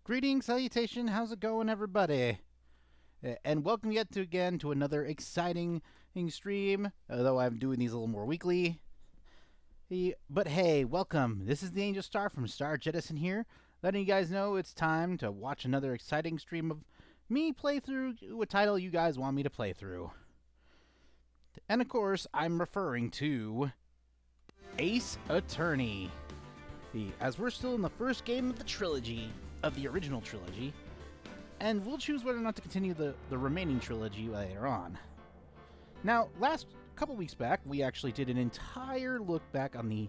Greetings, salutation, how's it going, everybody? And welcome yet to again to another exciting stream, although I'm doing these a little more weekly. But hey, welcome. This is the Angel Star from Star Jettison here, letting you guys know it's time to watch another exciting stream of me play through a title you guys want me to play through. And of course, I'm referring to Ace Attorney. As we're still in the first game of the trilogy, of the original trilogy, and we'll choose whether or not to continue the remaining trilogy later on. Now, last couple weeks back, we actually did an entire look back on the...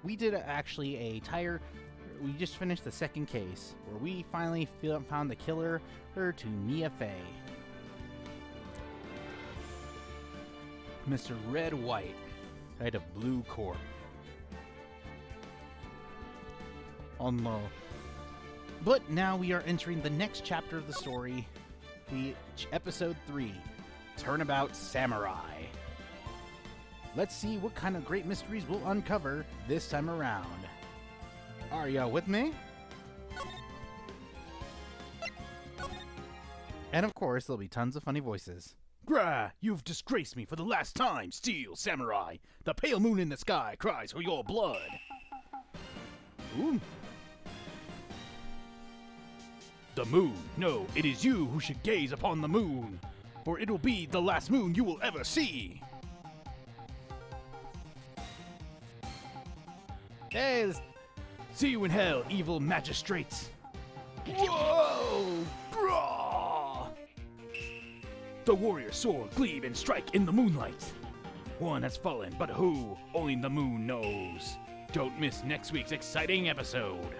We just finished the second case, where we finally found the killer, to Mia Fey. Mr. Red White, Knight of Blue Corp. But now we are entering the next chapter of the story, episode 3, Turnabout Samurai. Let's see what kind of great mysteries we'll uncover this time around. Are y'all with me? And of course, there'll be tons of funny voices. Grah, you've disgraced me for the last time, Steel Samurai. The pale moon in the sky cries for your blood. Ooh. The moon. No, it is you who should gaze upon the moon, for it will be the last moon you will ever see. Hey, see you in hell, evil magistrates. Whoa! Grah! The warrior soar, gleam, and strike in the moonlight. One has fallen, but who? Only the moon knows. Don't miss next week's exciting episode.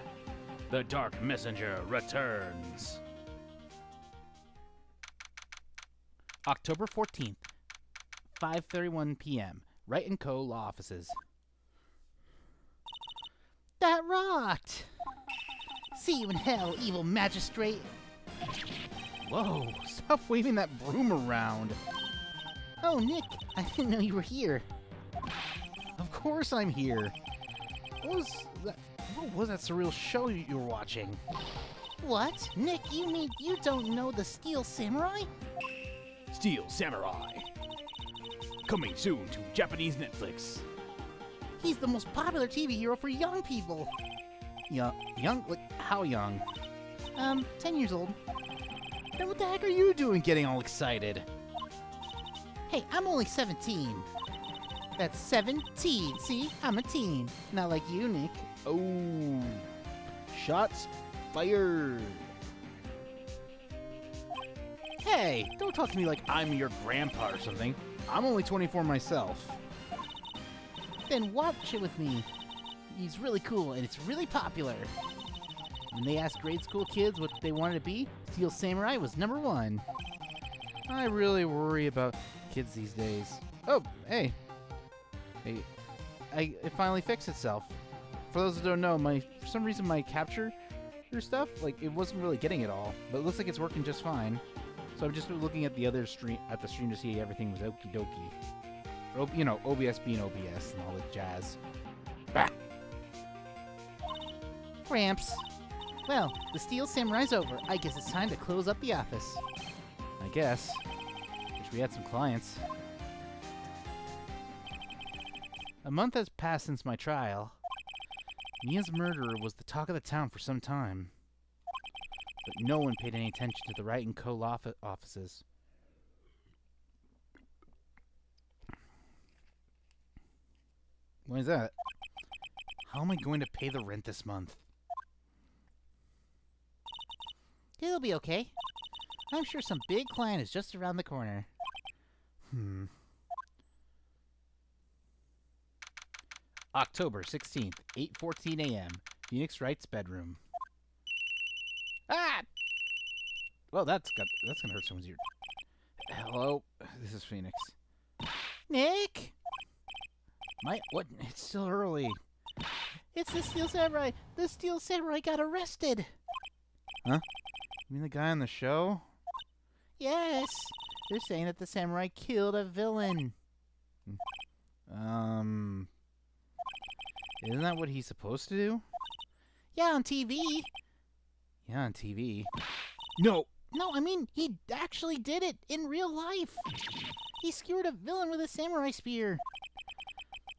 The Dark Messenger returns. October 14th, 5:31 p.m. Wright & Co. Law Offices. That rocked! See you in hell, evil magistrate! Whoa, stop waving that broom around. Oh, Nick, I didn't know you were here. Of course I'm here. What was that surreal show you were watching? What? Nick, you mean you don't know the Steel Samurai? Steel Samurai. Coming soon to Japanese Netflix. He's the most popular TV hero for young people. Young? Like, how young? 10 years old. Then what the heck are you doing getting all excited? Hey, I'm only 17. That's 17. See? I'm a teen. Not like you, Nick. Oh. Shots fired. Hey, don't talk to me like I'm your grandpa or something. I'm only 24 myself. Then watch it with me. He's really cool and it's really popular. When they asked grade school kids what they wanted to be, Steel Samurai was #1. I really worry about kids these days. Oh, hey. It finally fixed itself. For those who don't know, for some reason my capture stuff, like, it wasn't really getting it all, but it looks like it's working just fine. So I'm just looking at the other stream to see everything was okie dokie. You know, OBS being OBS and all the jazz. Bah! Gramps. Well, the Steel Samurai's over. I guess it's time to close up the office. I guess. Wish we had some clients. A month has passed since my trial. Mia's murderer was the talk of the town for some time. But no one paid any attention to the Wright & Co. law offices. What is that? How am I going to pay the rent this month? It'll be okay. I'm sure some big client is just around the corner. October 16th, 8:14 a.m. Phoenix Wright's bedroom. Ah! Well, that's gonna hurt someone's ear. Hello, this is Phoenix. Nick? What? It's still early. It's the Steel Samurai. The Steel Samurai got arrested. Huh? You mean the guy on the show? Yes. They're saying that the samurai killed a villain. Isn't that what he's supposed to do? Yeah, on TV. Yeah, on TV. No, I mean, he actually did it in real life. He skewered a villain with a samurai spear.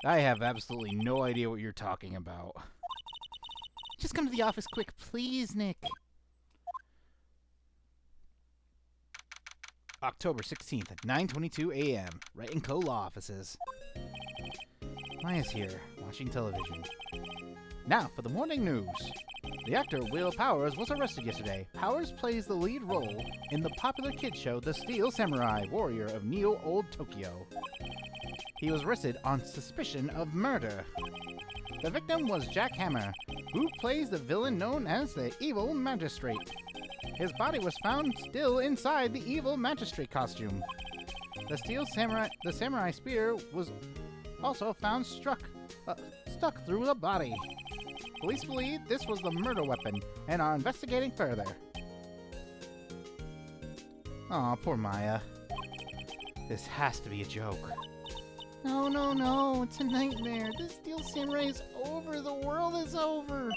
I have absolutely no idea what you're talking about. Just come to the office quick, please, Nick. October 16th at 9:22 a.m. Wright & Co. law offices. Maya's here, watching television. Now for the morning news. The actor Will Powers was arrested yesterday. Powers plays the lead role in the popular kids show The Steel Samurai Warrior of Neo-Old Tokyo. He was arrested on suspicion of murder. The victim was Jack Hammer, who plays the villain known as the Evil Magistrate. His body was found still inside the Evil Magistrate costume. The samurai spear was also found stuck through the body. Police believe this was the murder weapon and are investigating further. Aw, poor Maya. This has to be a joke. No, it's a nightmare. The Steel Samurai is over. The world is over.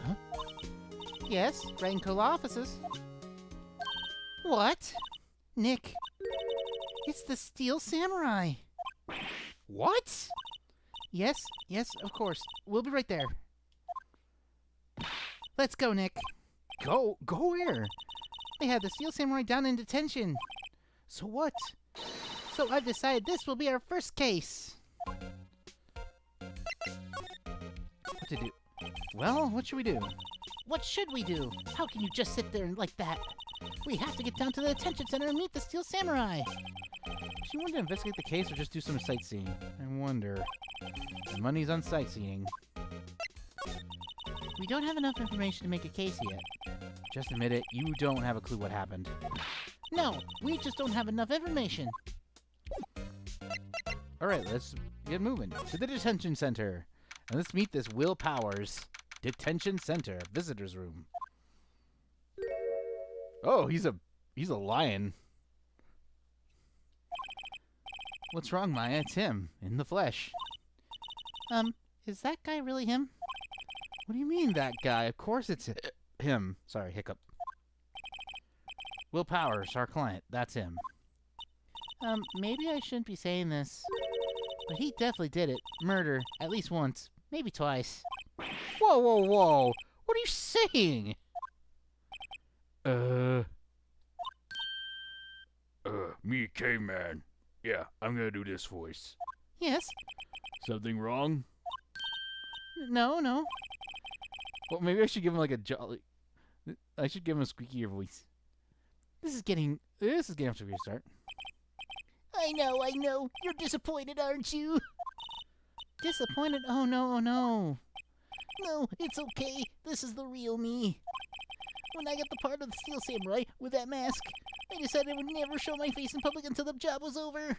Huh? Yes, Wright & Co. offices. What? Nick, it's the Steel Samurai. What? Yes, of course. We'll be right there. Let's go, Nick. Go where? They had the Steel Samurai down in detention. So what? So I've decided this will be our first case. What to do? Well, what should we do? What should we do? How can you just sit there like that? We have to get down to the detention center and meet the Steel Samurai. Does she want to investigate the case or just do some sightseeing? I wonder. The money's on sightseeing. We don't have enough information to make a case yet. Just admit it, you don't have a clue what happened. No, we just don't have enough information. Alright, let's get moving. To the detention center. And let's meet this Will Powers. Detention center, visitor's room. Oh, he's a lion. What's wrong, Maya? It's him, in the flesh. Is that guy really him? What do you mean, that guy? Of course it's him. Sorry, hiccup. Will Powers, our client. That's him. Maybe I shouldn't be saying this, but he definitely did it. Murder. At least once. Maybe twice. Whoa. What are you saying? Me, K-Man. Yeah, I'm gonna do this voice. Yes? Something wrong? No. Well, maybe I should give him like a jolly... I should give him a squeakier voice. This is getting off to a good start. I know. You're disappointed, aren't you? Disappointed? Oh, no. No, it's okay. This is the real me. When I got the part of the Steel Samurai with that mask, I decided I would never show my face in public until the job was over.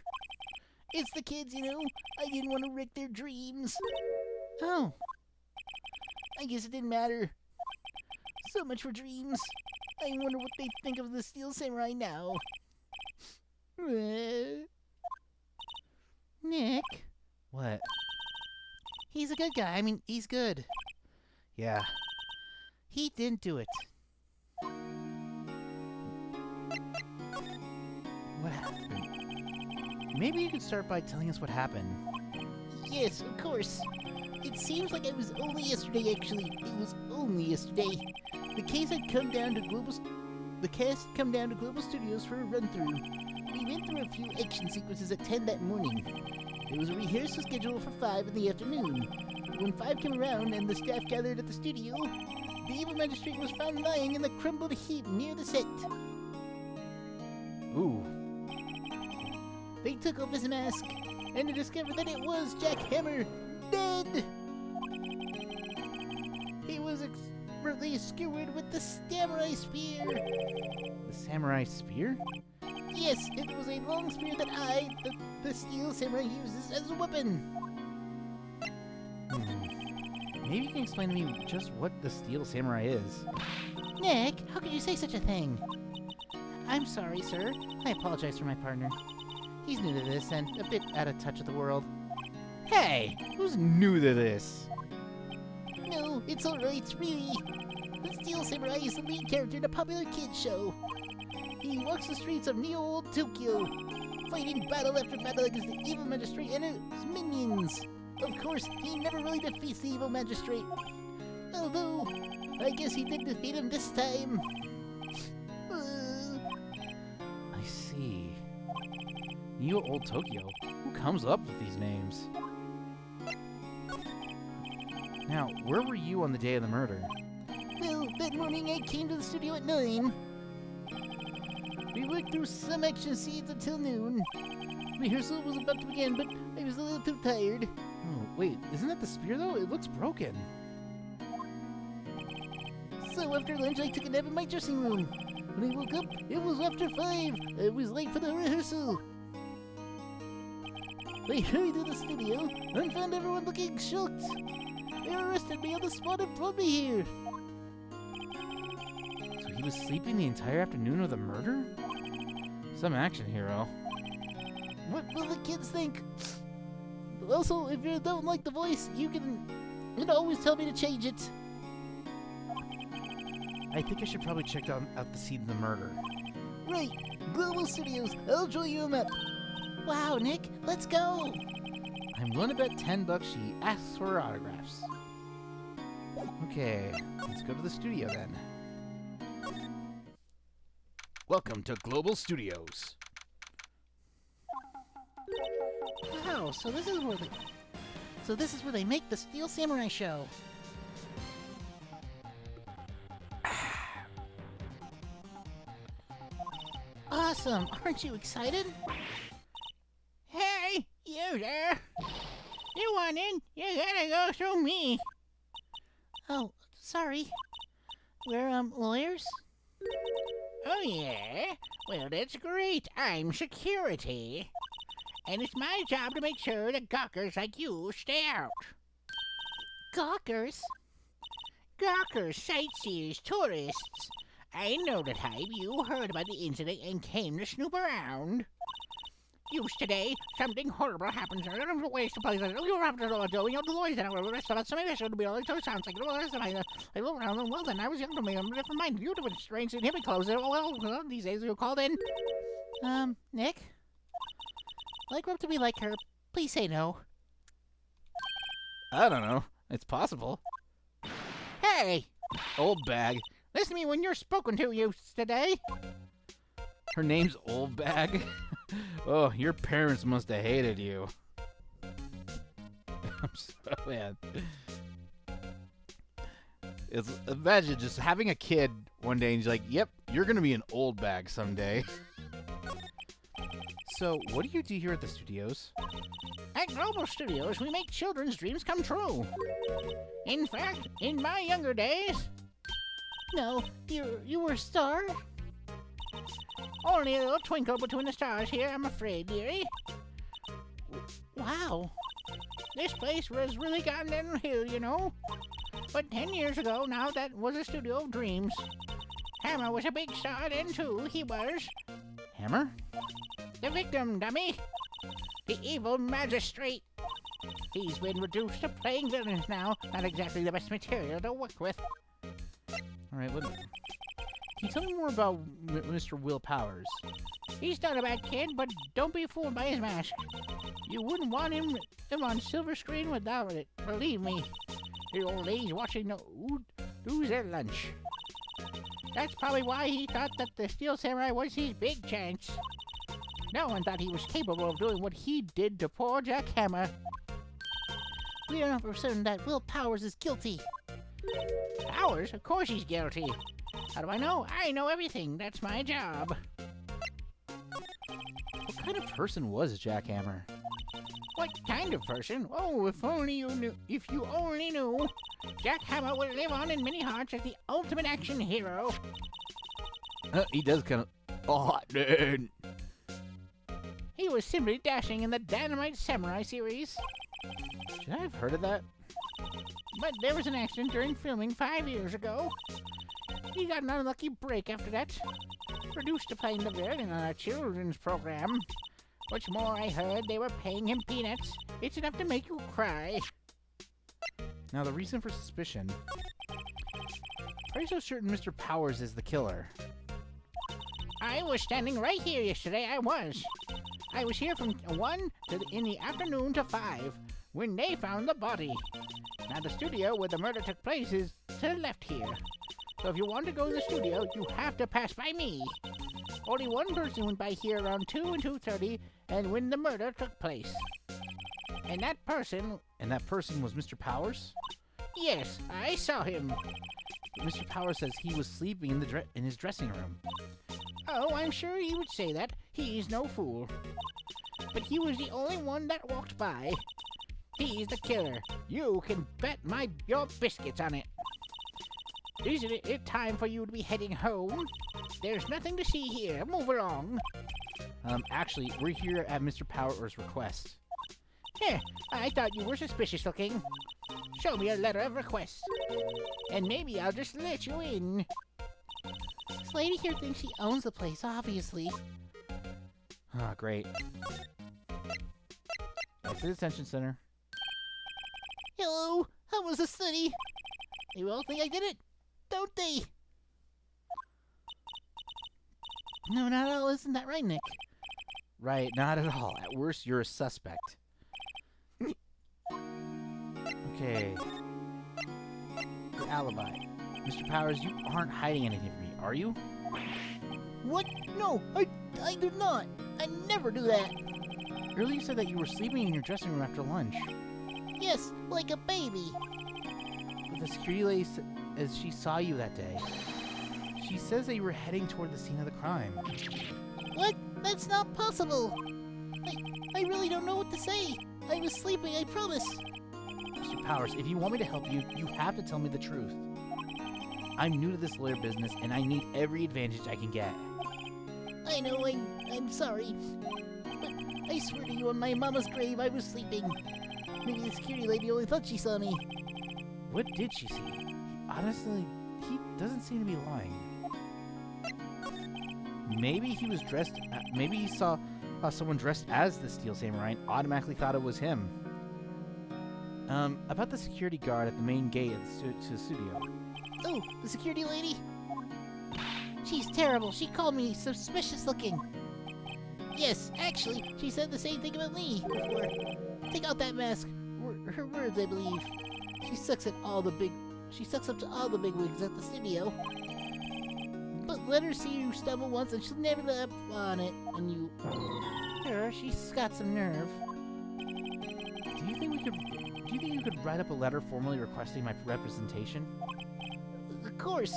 It's the kids, you know. I didn't want to wreck their dreams. Oh. I guess it didn't matter. So much for dreams. I wonder what they think of the Steel Samurai now. Nick? What? He's a good guy. I mean, he's good. Yeah. He didn't do it. What happened? Maybe you could start by telling us what happened. Yes, of course. It seems like it was only yesterday, actually. It was only yesterday. The cast had come down to Global Studios for a run-through. We went through a few action sequences at 10 that morning. There was a rehearsal scheduled for 5 in the afternoon. When 5 came around and the staff gathered at the studio, the evil magistrate was found lying in the crumbled heap near the set. Ooh. They took off his mask, and they discovered that it was Jack Hammer, dead! He was expertly skewered with the samurai spear. The samurai spear? Yes, it was a long spear that the Steel Samurai, uses as a weapon. Maybe you can explain to me just what the Steel Samurai is. Nick, how could you say such a thing? I'm sorry, sir. I apologize for my partner. He's new to this and a bit out of touch with the world. Hey, who's new to this? It's alright, really. The Steel Samurai is the lead character in a popular kids show. He walks the streets of neo-old Tokyo, fighting battle after battle against the evil magistrate and his minions. Of course, he never really defeats the evil magistrate. Although, I guess he did defeat him this time. I see. Neo-old Tokyo? Who comes up with these names? Now, where were you on the day of the murder? Well, that morning I came to the studio at 9. We worked through some action scenes until noon. Rehearsal was about to begin, but I was a little too tired. Oh, wait, isn't that the spear though? It looks broken. So after lunch I took a nap in my dressing room. When I woke up, it was after 5. I was late for the rehearsal. I hurried to the studio and found everyone looking shocked. They arrested me on the spot and brought me here. So he was sleeping the entire afternoon of the murder? Some action hero. What will the kids think? Also, if you don't like the voice, you can always tell me to change it. I think I should probably check out the scene of the murder. Right, Global Studios. I'll draw you a map. Wow, Nick, let's go. I'm willing to bet $10 she asks for autographs. Okay, let's go to the studio then. Welcome to Global Studios. Wow, so this is where they make the Steel Samurai show. Awesome! Aren't you excited? Hey, you there! You want in? You gotta go through me. Oh, sorry. We're lawyers? Oh yeah? Well, that's great. I'm security. And it's my job to make sure that gawkers like you stay out. Gawkers? Gawkers, sightseers, tourists. I know the type. You heard about the incident and came to snoop around. Use today, something horrible happens. I don't know ways to play that. You're after the doing the lawyers and all the rest of it. So maybe I should be all it sounds like. I look around well then I was young to me. I'm different mind. You do it strange and hit me closer. Well, these days you called in. Nick? Like what to be like her. Please say no. I don't know. It's possible. Hey! Old bag. Listen to me when you're spoken to, you today. Her name's Old Bag? Oh, your parents must have hated you. I'm so mad. Imagine just having a kid one day and you're like, yep, you're going to be an old bag someday. So, what do you do here at the studios? At Global Studios, we make children's dreams come true. In fact, in my younger days... No, you were a star? Only a little twinkle between the stars here, I'm afraid, dearie. Wow. This place was really gotten downhill, you know. But 10 years ago, now that was a studio of dreams. Hammer was a big star then, too. He was. Hammer? The victim, dummy. The evil magistrate. He's been reduced to playing villains now. Not exactly the best material to work with. Alright, can you tell me more about Mr. Will Powers? He's not a bad kid, but don't be fooled by his mask. You wouldn't want him on silver screen without it, believe me. The old lady's watching the who's at lunch. That's probably why he thought that the Steel Samurai was his big chance. No one thought he was capable of doing what he did to poor Jack Hammer. We are not for certain that Will Powers is guilty. Powers? Of course he's guilty. How do I know? I know everything. That's my job. What kind of person was Jack Hammer? What kind of person? Oh, if only you knew. If you only knew. Jack Hammer will live on in many hearts as the ultimate action hero. He does kind of... Oh, dude. He was simply dashing in the Dynamite Samurai series. Should I have heard of that? But there was an accident during filming 5 years ago. He got an unlucky break after that. Reduced to playing the villain on a children's program. What's more, I heard they were paying him peanuts. It's enough to make you cry. Now, the reason for suspicion. Are you so certain Mr. Powers is the killer? I was standing right here yesterday, I was. I was here from 1 in the afternoon to 5 when they found the body. Now the studio where the murder took place is to the left here. So if you want to go to the studio, you have to pass by me. Only one person went by here around 2 and 2:30 and when the murder took place. And that person... And that person was Mr. Powers? Yes, I saw him. Mr. Powers says he was sleeping in his dressing room. Oh, I'm sure he would say that. He's no fool. But he was the only one that walked by. He's the killer. You can bet your biscuits on it. Isn't it time for you to be heading home? There's nothing to see here. Move along. Actually, we're here at Mr. Powers' request. Heh, I thought you were suspicious looking. Show me a letter of request. And maybe I'll just let you in. This lady here thinks she owns the place, obviously. Ah, great. That's the detention center. Hello, how was the study? They all think I did it, don't they? No, not at all. Isn't that right, Nick? Right, not at all. At worst, you're a suspect. Okay. Your alibi. Mr. Powers, you aren't hiding anything from me, are you? What? No, I do not. I never do that. Earlier you said that you were sleeping in your dressing room after lunch. Yes, like a baby. But the security lady, as she saw you that day, she says that you were heading toward the scene of the crime. What? That's not possible. I really don't know what to say. I was sleeping, I promise. Mr. Powers, if you want me to help you, you have to tell me the truth. I'm new to this lawyer business, and I need every advantage I can get. I know, I'm sorry. But I swear to you, on my mama's grave, I was sleeping. Maybe the security lady only thought she saw me. What did she see? Honestly, he doesn't seem to be lying. Maybe he was dressed... maybe he saw someone dressed as the Steel Samurai and automatically thought it was him. About the security guard at the main gate to the studio. Oh, the security lady? She's terrible. She called me suspicious looking. Yes, actually, she said the same thing about me before. Take out that mask. Her words, I believe. She sucks up to all the big wigs at the studio. But let her see you stumble once and she'll never let up on it. And you... she's got some nerve. Do you think you could write up a letter formally requesting my representation? Of course.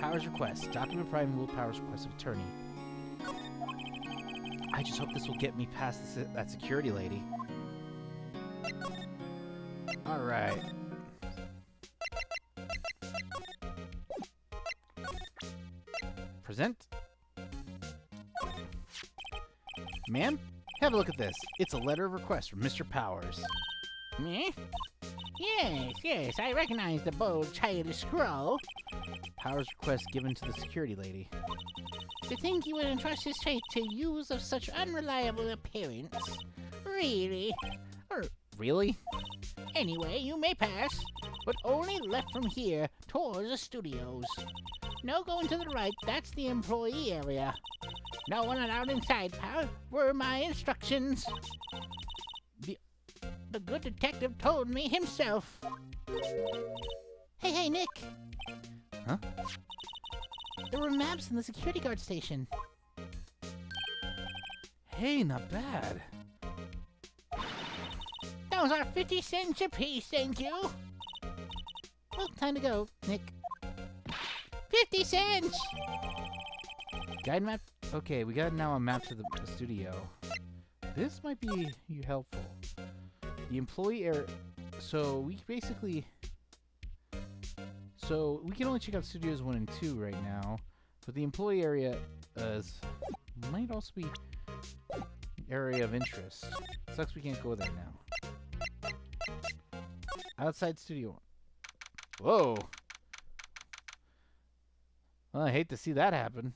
Powers request. Document providing Will Powers request of attorney. I just hope this will get me past that security lady. Alright. Present. Ma'am, have a look at this. It's a letter of request from Mr. Powers. Me? Yes, I recognize the bold, childish scrawl. Powers request given to the security lady. To think he would entrust his fate to youths of such unreliable appearance. Really? Really? Anyway, you may pass, but only left from here towards the studios. No going to the right, that's the employee area. No one allowed inside, pal, were my instructions. The good detective told me himself. Hey, Nick. Huh? There were maps in the security guard station. Hey, not bad. Those are 50 cents apiece, thank you. Well, time to go, Nick. 50 cents! Guide map? Okay, we got now a map to the studio. This might be helpful. The employee area... So, we basically... So, we can only check out studios 1 and 2 right now. But the employee area might also be area of interest. Sucks we can't go there now. Outside studio 1. Whoa! Well, I hate to see that happen.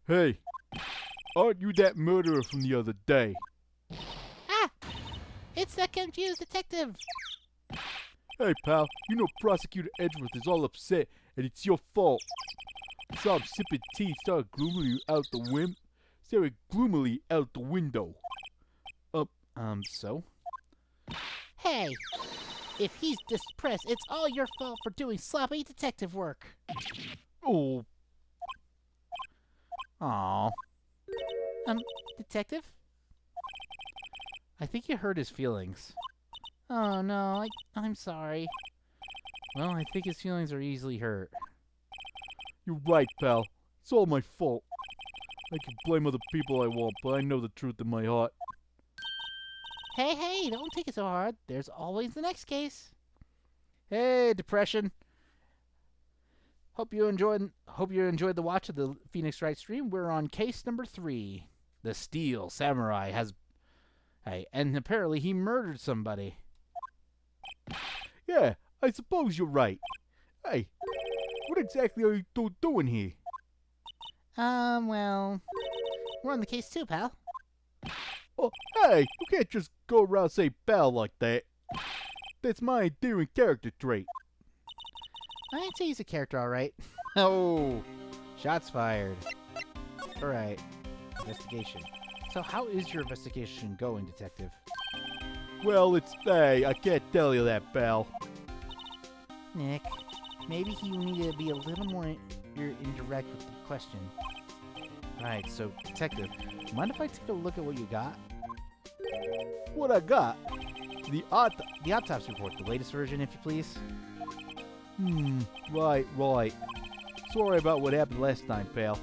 Hey, aren't you that murderer from the other day? Ah! It's that confused detective. Hey, pal, you know Prosecutor Edgeworth is all upset, and it's your fault. Saw him sipping tea, staring gloomily out the window. So? Hey, if he's depressed, it's all your fault for doing sloppy detective work. Oh, Aw. Detective? I think you hurt his feelings. Oh no, I'm sorry. Well, I think his feelings are easily hurt. you're right, pal. It's all my fault. I can blame other people I want, but I know the truth in my heart. Hey, don't take it so hard. There's always the next case. Hey, depression. Hope you enjoyed the watch of the Phoenix Wright stream. We're on case number 3. The Steel Samurai has... Hey, and apparently he murdered somebody. Yeah, I suppose you're right. Hey, what exactly are you doing here? Well, we're on the case too, pal. Oh, hey, you can't just go around saying pal like that. That's my endearing character trait. I'd say he's a character, all right. Oh, shots fired. All right, investigation. So how is your investigation going, detective? Well, I can't tell you that, pal. Nick, maybe you need to be a little more indirect with the question. All right, so detective, mind if I take a look at what you got? What I got? The autopsy report, the latest version, if you please. Right. Sorry about what happened last time, pal.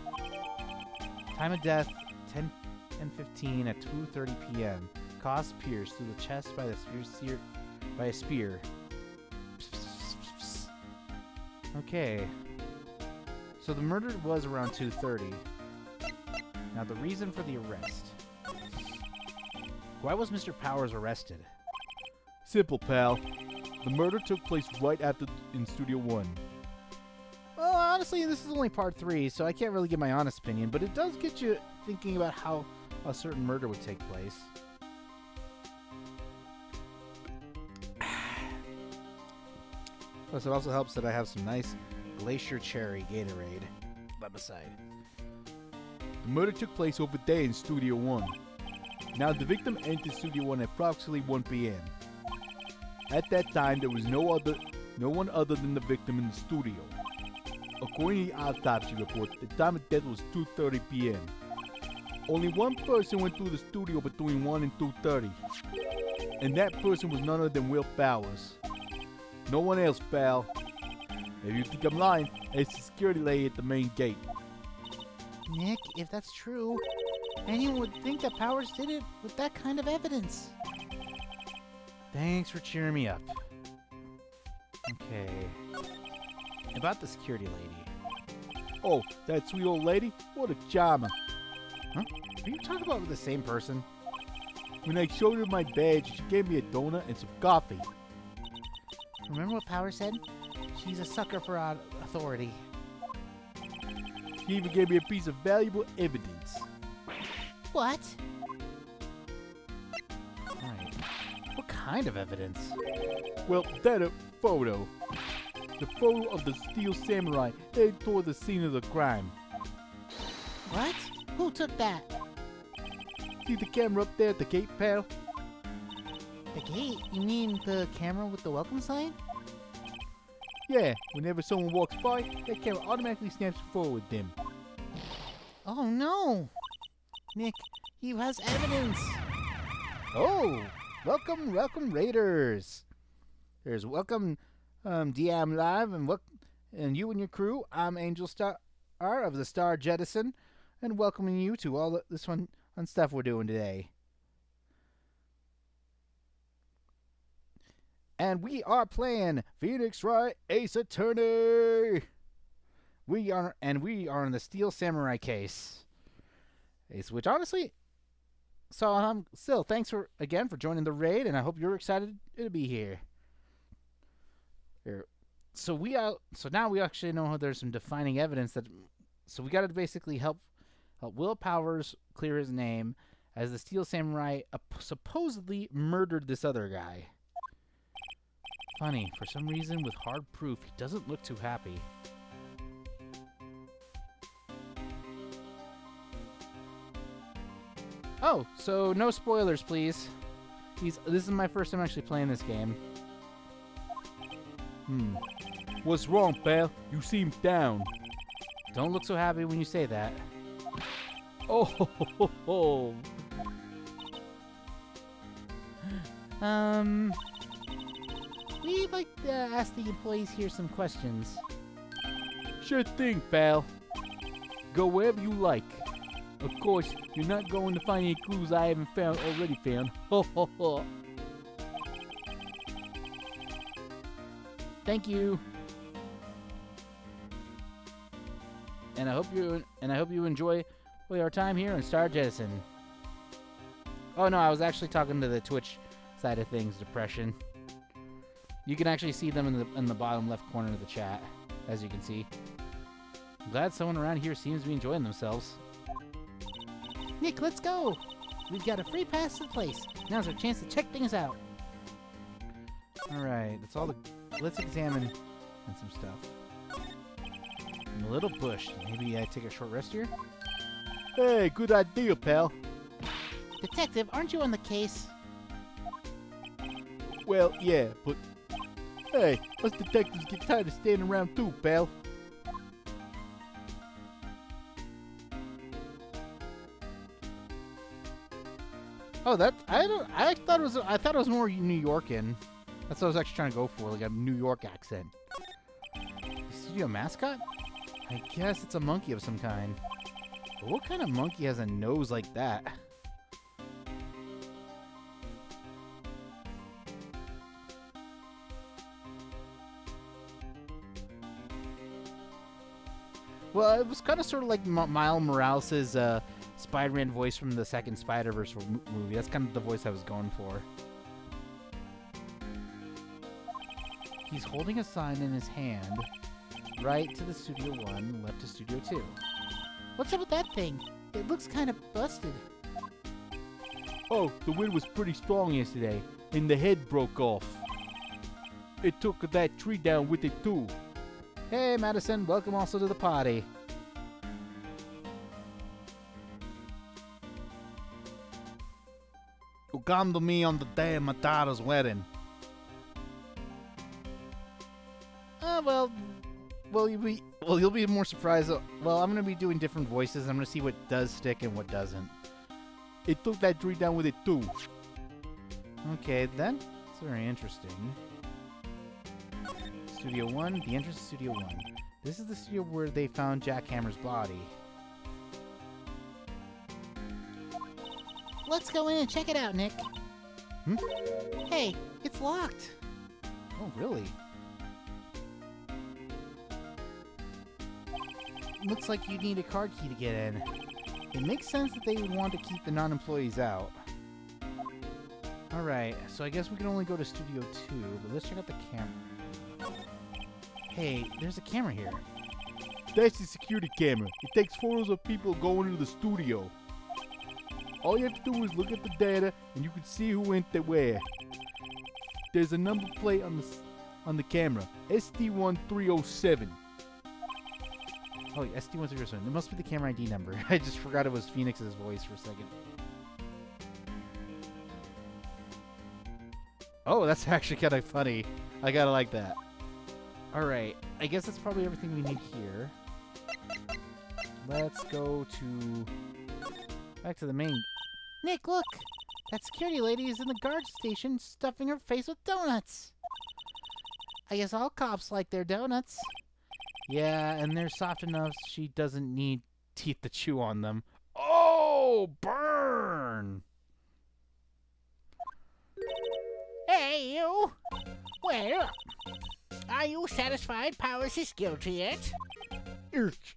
Time of death, 10:15 at 2:30 p.m. Cause pierced through the chest by a spear. Okay. So the murder was around 2:30. Now the reason for the arrest. Why was Mr. Powers arrested? Simple, pal. The murder took place right after in Studio 1. Well, honestly, this is only part 3, so I can't really give my honest opinion, but it does get you thinking about how a certain murder would take place. Plus, it also helps that I have some nice Glacier Cherry Gatorade by my side. The murder took place over there in Studio 1. Now, the victim entered Studio 1 at approximately 1 p.m. At that time, there was no one other than the victim in the studio. According to the autopsy report, the time of death was 2:30 p.m. Only one person went through the studio between 1 and 2:30, and that person was none other than Will Powers. No one else, pal. If you think I'm lying, it's the security lady at the main gate. Nick, if that's true, anyone would think that Powers did it with that kind of evidence. Thanks for cheering me up. Okay. About the security lady. Oh, that sweet old lady? What a charmer. Huh? Are you talking about the same person? When I showed her my badge, she gave me a donut and some coffee. Remember what Powers said? She's a sucker for authority. She even gave me a piece of valuable evidence. What? Alright. What kind of evidence? Well, that a photo. The photo of the Steel Samurai headed toward the scene of the crime. What? Who took that? See the camera up there at the gate, pal? The gate? You mean the camera with the welcome sign? Yeah, whenever someone walks by, that camera automatically snaps a photo with them. Oh no! Nick, he has evidence! Oh! Welcome, Raiders! There's welcome, DM Live, and you and your crew. I'm Angel Star of the Star Jettison, and welcoming you to all this fun stuff we're doing today. And we are playing Phoenix Wright Ace Attorney. We are in the Steel Samurai case. Which honestly, so still thanks for joining the raid, and I hope you're excited to be here. So now we actually know there's some defining evidence so we got to basically help Will Powers clear his name, as the Steel Samurai supposedly murdered this other guy. Funny, for some reason, with hard proof, he doesn't look too happy. Oh, so no spoilers, please. This is my first time actually playing this game. What's wrong, pal? You seem down. Don't look so happy when you say that. Oh, ho, ho, ho, ho. We'd like to ask the employees here some questions. Sure thing, pal. Go wherever you like. Of course, you're not going to find any clues I haven't already found. Ho ho ho. Thank you. And I hope you enjoy our time here in Star Jettison. Oh no, I was actually talking to the Twitch side of things, Depression. You can actually see them in the bottom left corner of the chat, as you can see. I'm glad someone around here seems to be enjoying themselves. Nick, let's go. We've got a free pass to the place. Now's our chance to check things out. Alright, that's all the... Let's examine some stuff. I'm a little bushed. Maybe I take a short rest here? Hey, good idea, pal. Detective, aren't you on the case? Well, yeah, but... Hey, us detectives get tired of standing around too, pal. Oh, I thought it was more New Yorkan. That's what I was actually trying to go for, like a New York accent. The studio mascot? I guess it's a monkey of some kind. But what kind of monkey has a nose like that? Well, it was kind of sort of like Miles Morales' Spider-Man voice from the second Spider-Verse movie. That's kind of the voice I was going for. He's holding a sign in his hand. Right to the Studio 1, left to Studio 2. What's up with that thing? It looks kind of busted. Oh, the wind was pretty strong yesterday, and the head broke off. It took that tree down with it too. Hey, Madison, welcome also to the party. You come to me on the day of my daughter's wedding. You'll be more surprised. Well, I'm gonna be doing different voices. I'm gonna see what does stick and what doesn't. It took that tree down with it too. Okay, then. It's very interesting. Studio 1, the entrance to Studio 1. This is the studio where they found Jack Hammer's body. Let's go in and check it out, Nick. Hmm? Hey, it's locked. Oh, really? Looks like you need a card key to get in. It makes sense that they would want to keep the non-employees out. Alright, so I guess we can only go to Studio 2, but let's check out the camera. Hey, there's a camera here. That's the security camera. It takes photos of people going into the studio. All you have to do is look at the data, and you can see who went there where. There's a number plate on the camera, ST1307. Oh, SD1307. It must be the camera ID number. I just forgot it was Phoenix's voice for a second. Oh, that's actually kind of funny. I gotta like that. Alright, I guess that's probably everything we need here. Let's go to... back to the main... Nick, look! That security lady is in the guard station stuffing her face with donuts. I guess all cops like their donuts. Yeah, and they're soft enough she doesn't need teeth to chew on them. Oh, burn! Hey, you! Well, are you satisfied Powers is guilty yet? Irch.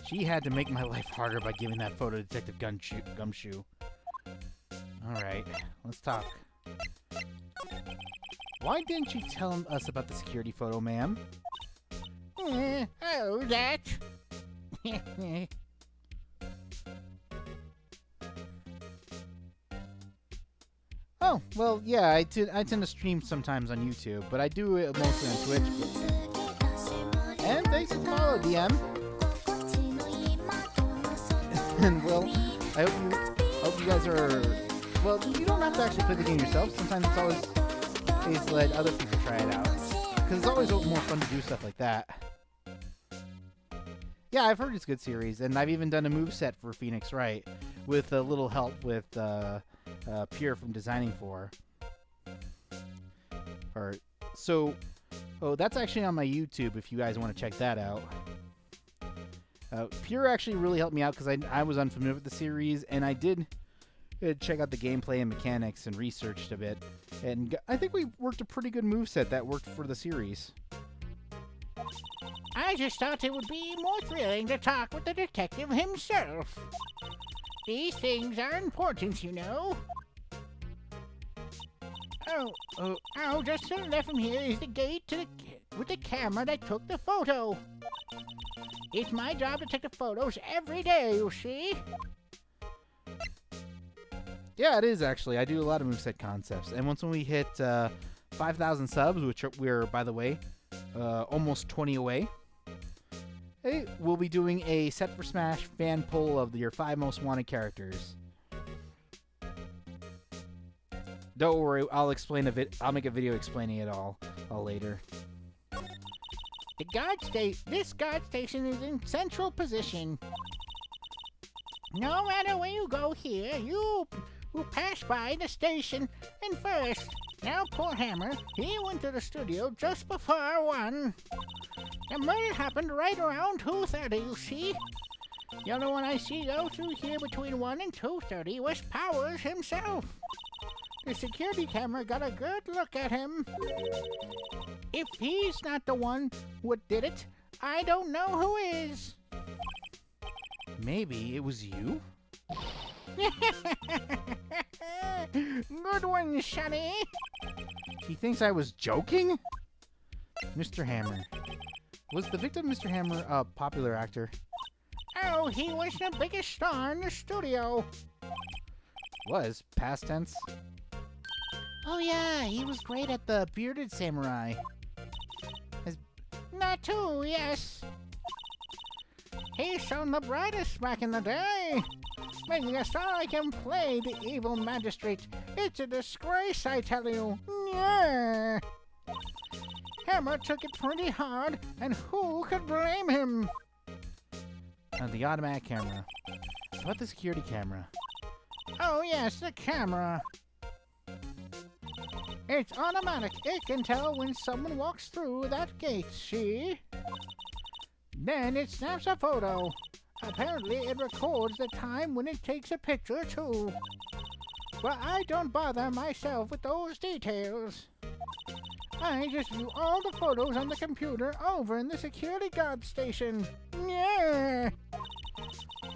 She had to make my life harder by giving that photo detective gumshoe. Alright, let's talk. Why didn't you tell us about the security photo, ma'am? Oh, that. Oh, well, yeah, I tend to stream sometimes on YouTube, but I do it mostly on Twitch. And thanks for the follow, DM. And, well, I hope you guys are... Well, you don't have to actually play the game yourself. Sometimes it's always nice to let other people try it out. Because it's always more fun to do stuff like that. Yeah, I've heard it's a good series, and I've even done a moveset for Phoenix Wright with a little help with Pierre from Designing For. Oh, that's actually on my YouTube if you guys want to check that out. Pierre actually really helped me out because I was unfamiliar with the series, and I did check out the gameplay and mechanics and researched a bit. And I think we worked a pretty good moveset that worked for the series. I just thought it would be more thrilling to talk with the detective himself. These things are important, you know. Oh, just to the left from here is the gate with the camera that took the photo. It's my job to take the photos every day, you see. Yeah, it is actually. I do a lot of moveset concepts. And once when we hit 5,000 subs, which we're, by the way, almost 20 away, hey, we'll be doing a Set for Smash fan poll of your 5 most wanted characters. Don't worry, I'll explain I'll make a video explaining it all later. This guard station is in central position. No matter where you go here, you will pass by the station and first. Now poor Hammer, he went to the studio just before 1. The murder happened right around 2:30, you see. The only one I see go through here between 1 and 2:30 was Powers himself. The security camera got a good look at him. If he's not the one who did it, I don't know who is. Maybe it was you? Good one, Sonny. He thinks I was joking? Mr. Hammer. Was the victim Mr. Hammer a popular actor? Oh, he was the biggest star in the studio. Was? Past tense? Oh yeah, he was great at the Bearded Samurai. Not too, yes. He shone the brightest back in the day. Making a star like him play the evil magistrate. It's a disgrace, I tell you. Yeah. Hammer took it pretty hard, and who could blame him? The automatic camera. How about the security camera? Oh yes, the camera. It's automatic. It can tell when someone walks through that gate, see? Then it snaps a photo. Apparently it records the time when it takes a picture too. But I don't bother myself with those details. I just view all the photos on the computer over in the security guard station. Yeah.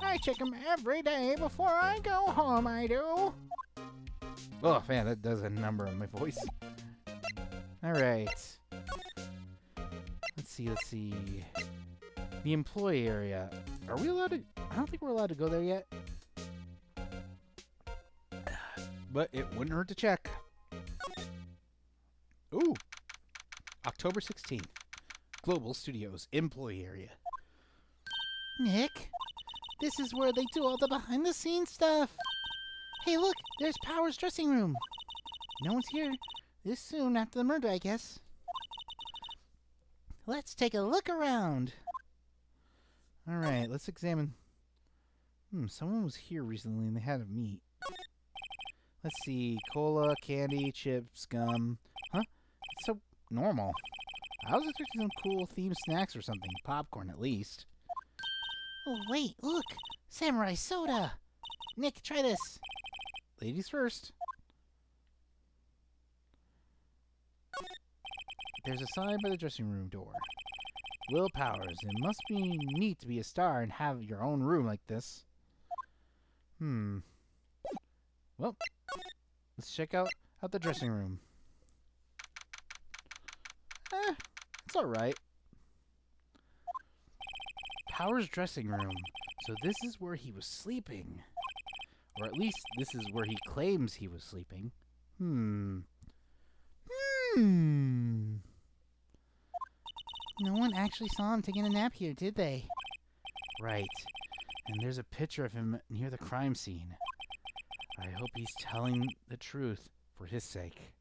I check them every day before I go home, I do. Oh man, that does a number on my voice. Alright. Let's see. The employee area. Are we allowed to... I don't think we're allowed to go there yet. But it wouldn't hurt to check. Ooh. October 16th. Global Studios employee area. Nick, this is where they do all the behind-the-scenes stuff. Hey, look, there's Power's dressing room. No one's here this soon after the murder, I guess. Let's take a look around. Alright, let's examine... someone was here recently and they had a meat. Let's see. Cola, candy, chips, gum. Huh? It's so normal. I was expecting some cool themed snacks or something. Popcorn, at least. Oh, wait, look. Samurai soda. Nick, try this. Ladies first. There's a sign by the dressing room door. Will Powers, it must be neat to be a star and have your own room like this. Well, let's check out the dressing room. It's alright. Powers' dressing room. So this is where he was sleeping. Or at least this is where he claims he was sleeping. Hmm. No one actually saw him taking a nap here, did they? Right. And there's a picture of him near the crime scene. I hope he's telling the truth for his sake.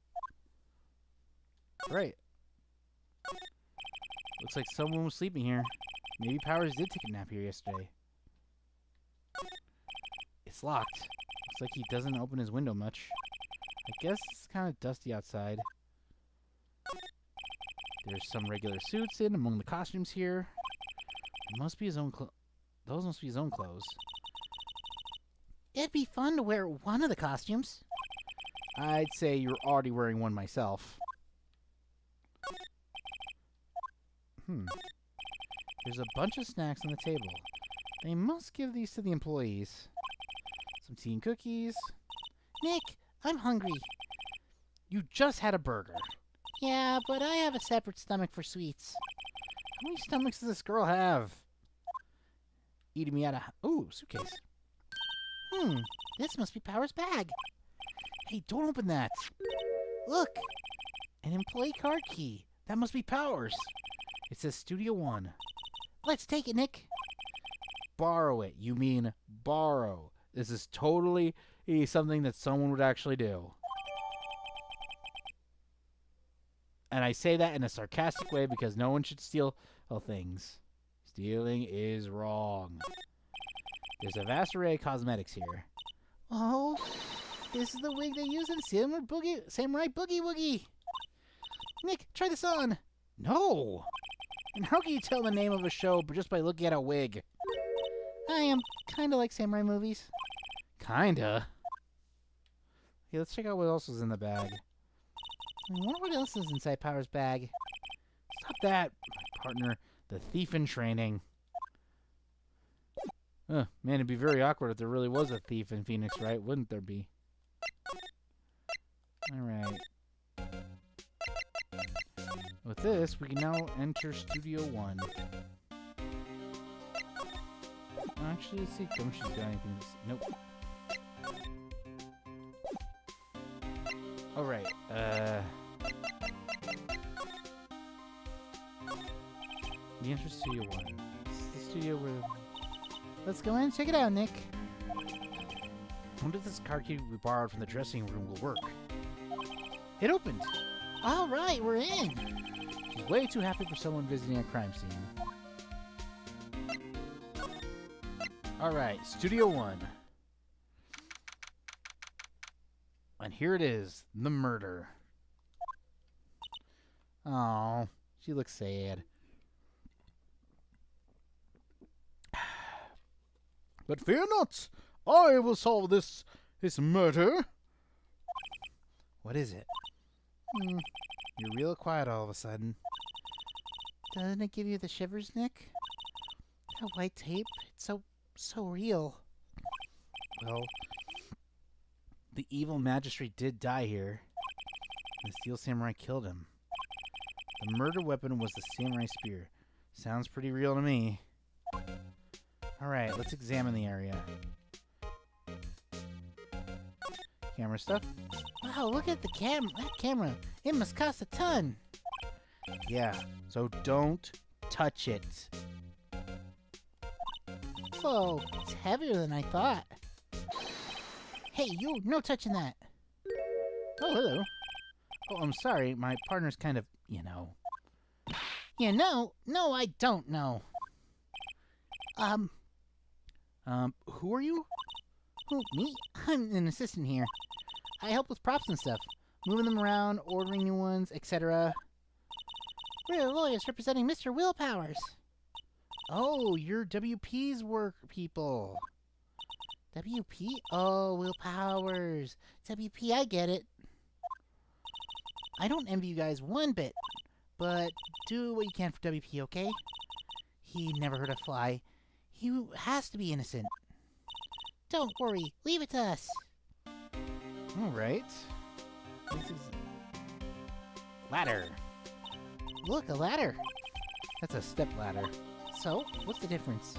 Right. Looks like someone was sleeping here. Maybe Powers did take a nap here yesterday. It's locked. Looks like he doesn't open his window much. I guess it's kind of dusty outside. There's some regular suits in among the costumes here. It must be his own those must be his own clothes. It'd be fun to wear one of the costumes. I'd say you're already wearing one myself. There's a bunch of snacks on the table. They must give these to the employees. Some tea and cookies. Nick, I'm hungry. You just had a burger. Yeah, but I have a separate stomach for sweets. How many stomachs does this girl have? Eating me out of... Ooh, suitcase. This must be Power's bag. Hey, don't open that. Look, An employee card key. That must be Powers. It says Studio One. let's take it, Nick. Borrow it. You mean borrow. This is totally something that someone would actually do. And I say that in a sarcastic way because no one should steal things. Stealing is wrong. There's a vast array of cosmetics here. Oh, this is the wig they use in Samurai Boogie Woogie. Nick, try this on. No! And how can you tell the name of a show just by looking at a wig? I am kind of like samurai movies. Kinda. Okay, let's check out what else is in the bag. I wonder what else is inside Power's bag. Stop that, my partner, the thief in training. Man, it'd be very awkward if there really was a thief in Phoenix Wright, wouldn't there be? Alright. With this, we can now enter Studio One. Actually, let's see if Gumshoe's got anything to say. Nope. Alright, the entrance to Studio One. This is the studio where... Let's go in and check it out, Nick. I wonder if this car key we borrowed from the dressing room will work. It opened! All right, we're in. She's way too happy for someone visiting a crime scene. Alright, Studio One. And here it is, the murder. Oh, she looks sad. But fear not, I will solve this murder. What is it? You're real quiet all of a sudden. Doesn't it give you the shivers, Nick? That white tape, it's so real. Well, the evil magistrate did die here. The steel samurai killed him. The murder weapon was the samurai spear. Sounds pretty real to me. Alright, let's examine the area. Camera stuff? Wow, look at that camera. It must cost a ton. Yeah, so don't touch it. Whoa, it's heavier than I thought. Hey, you, no touching that. Oh, hello. Oh, I'm sorry, my partner's kind of, You know? No, I don't know. Who are you? Who, me? I'm an assistant here. I help with props and stuff. Moving them around, ordering new ones, etc. We're the lawyers representing Mr. Will Powers. Oh, you're WP's work people. WP? Oh, Will Powers. WP, I get it. I don't envy you guys one bit, but do what you can for WP, okay? He never hurt a fly. He has to be innocent. Don't worry, leave it to us. Alright. This is... ladder. Look, a ladder. That's a step ladder. So, what's the difference?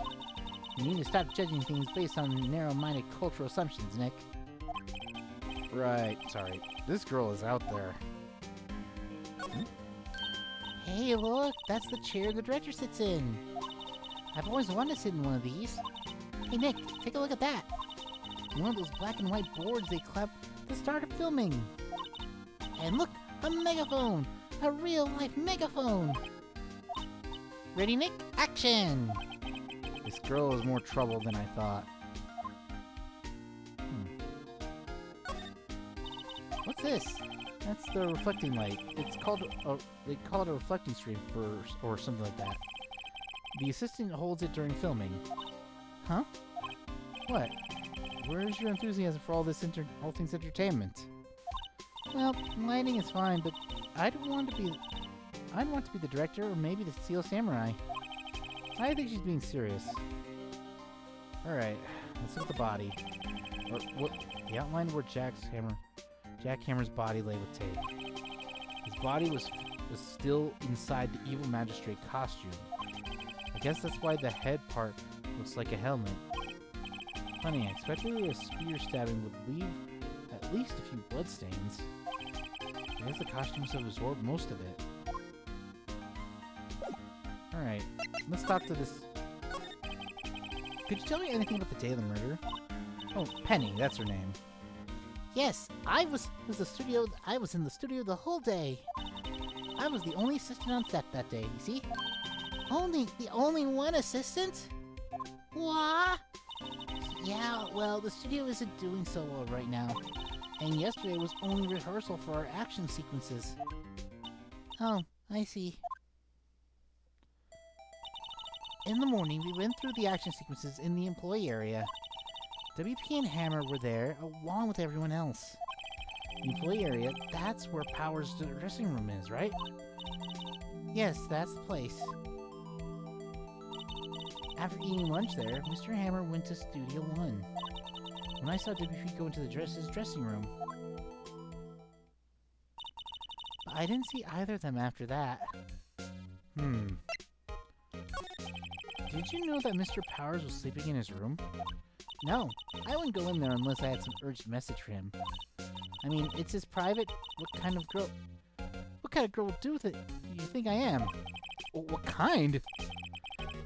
You need to stop judging things based on narrow-minded cultural assumptions, Nick. Right, sorry. This girl is out there. Hey, look, that's the chair the director sits in. I've always wanted to sit in one of these. Hey, Nick, take a look at that. One of those black and white boards they clapped at the start of filming. And look, a megaphone! A real-life megaphone! Ready, Nick? Action! This girl is more trouble than I thought. What's this? That's the reflecting light. It's called they call it a reflecting stream or something like that. The assistant holds it during filming. Huh? What? Where's your enthusiasm for all things entertainment? Well, lighting is fine, but I'd want to be the director or maybe the Steel Samurai. I think she's being serious. All right, let's look at the body. Or what? The outline where Jack Hammer's body lay with tape. His body was still inside the evil magistrate costume. I guess that's why the head part looks like a helmet. Funny, I expected a spear stabbing would leave at least a few bloodstains. I guess the costume must have absorbed most of it. Alright, let's talk to this. Could you tell me anything about the day of the murder? Oh, Penny, that's her name. Yes, I was in the studio the whole day. I was the only assistant on set that day, you see? The only one assistant? What? Yeah, well, the studio isn't doing so well right now. And yesterday was only rehearsal for our action sequences. Oh, I see. In the morning, we went through the action sequences in the employee area. WP and Hammer were there, along with everyone else. The employee area, that's where Power's dressing room is, right? Yes, that's the place. After eating lunch there, Mr. Hammer went to Studio 1. When I saw WP go into his dressing room. But I didn't see either of them after that. Did you know that Mr. Powers was sleeping in his room? No, I wouldn't go in there unless I had some urgent message for him. I mean, it's his private. What kind of girl would do that? You think I am? What kind?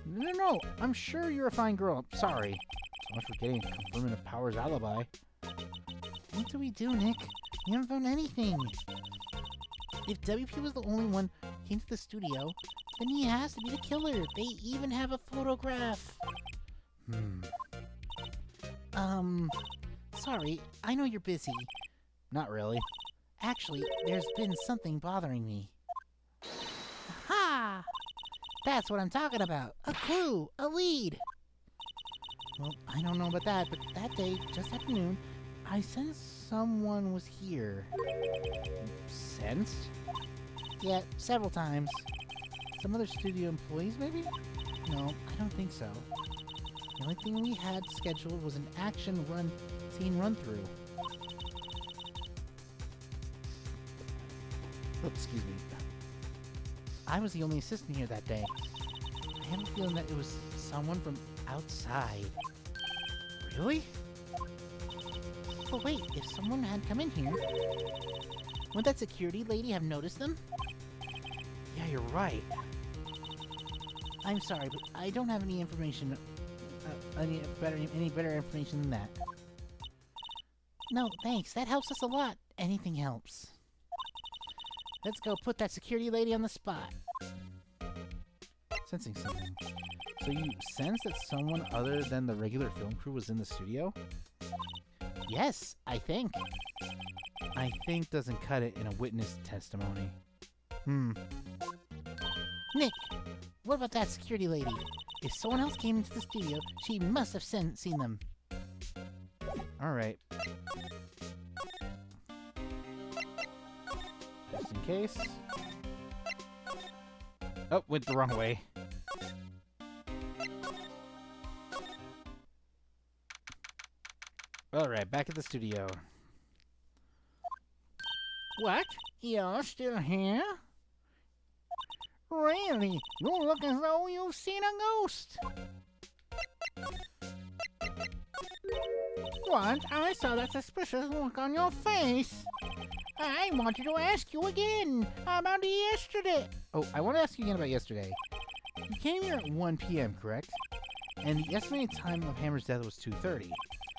No, I'm sure you're a fine girl. Sorry. So much for getting confirming of Power's alibi. What do we do, Nick? We haven't found anything. If WP was the only one who came to the studio, then he has to be the killer. They even have a photograph. Sorry, I know you're busy. Not really. Actually, there's been something bothering me. Ha! That's what I'm talking about. A clue, a lead. Well, I don't know about that, but that day, just after noon, I sensed someone was here. Sensed? Yeah, several times. Some other studio employees, maybe? No, I don't think so. The only thing we had scheduled was an action scene run-through. Oh, excuse me. I was the only assistant here that day. I have a feeling that it was someone from outside. Really? But wait, if someone had come in here, wouldn't that security lady have noticed them? Yeah, you're right. I'm sorry, but I don't have any information. Any better information than that. No, thanks. That helps us a lot. Anything helps. Let's go put that security lady on the spot. Sensing something. So you sense that someone other than the regular film crew was in the studio? Yes, I think. I think doesn't cut it in a witness testimony. Nick, what about that security lady? If someone else came into the studio, she must have seen them. Alright. Just in case. Oh, went the wrong way. Alright, back at the studio. What? You're still here? Really? You look as though you've seen a ghost. What? I saw that suspicious look on your face. I wanted to ask you again about yesterday. Oh, I want to ask you again about yesterday. You came here at 1 p.m., correct? And the estimated time of Hammer's death was 2:30.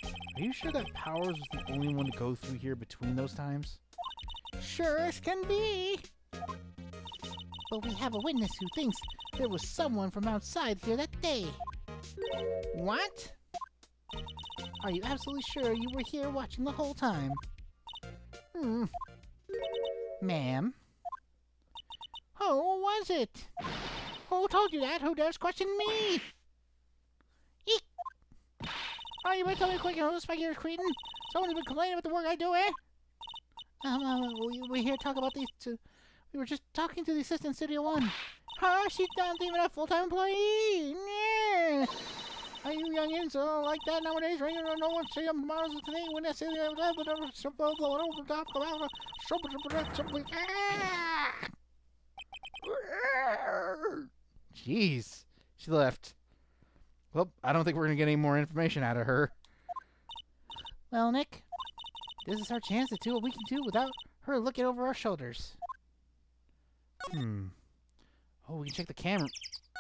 Are you sure that Powers was the only one to go through here between those times? Sure as can be. But we have a witness who thinks there was someone from outside here that day. What? Are you absolutely sure you were here watching the whole time? Ma'am? Who was it? Who told you that? Who dares question me? Eek! Oh, you better tell me quick, you spaghetti cretin. Someone's been complaining about the work I do, eh? We're here to talk about these two. We were just talking to the assistant Studio One. Huh? She's not even a full-time employee. Yeah. Are you youngins like that nowadays? Right? You don't know what say tomorrow's today when I say Jeez. She left. Well, I don't think we're going to get any more information out of her. Well, Nick, this is our chance to do what we can do without her looking over our shoulders. Oh, we can check the camera.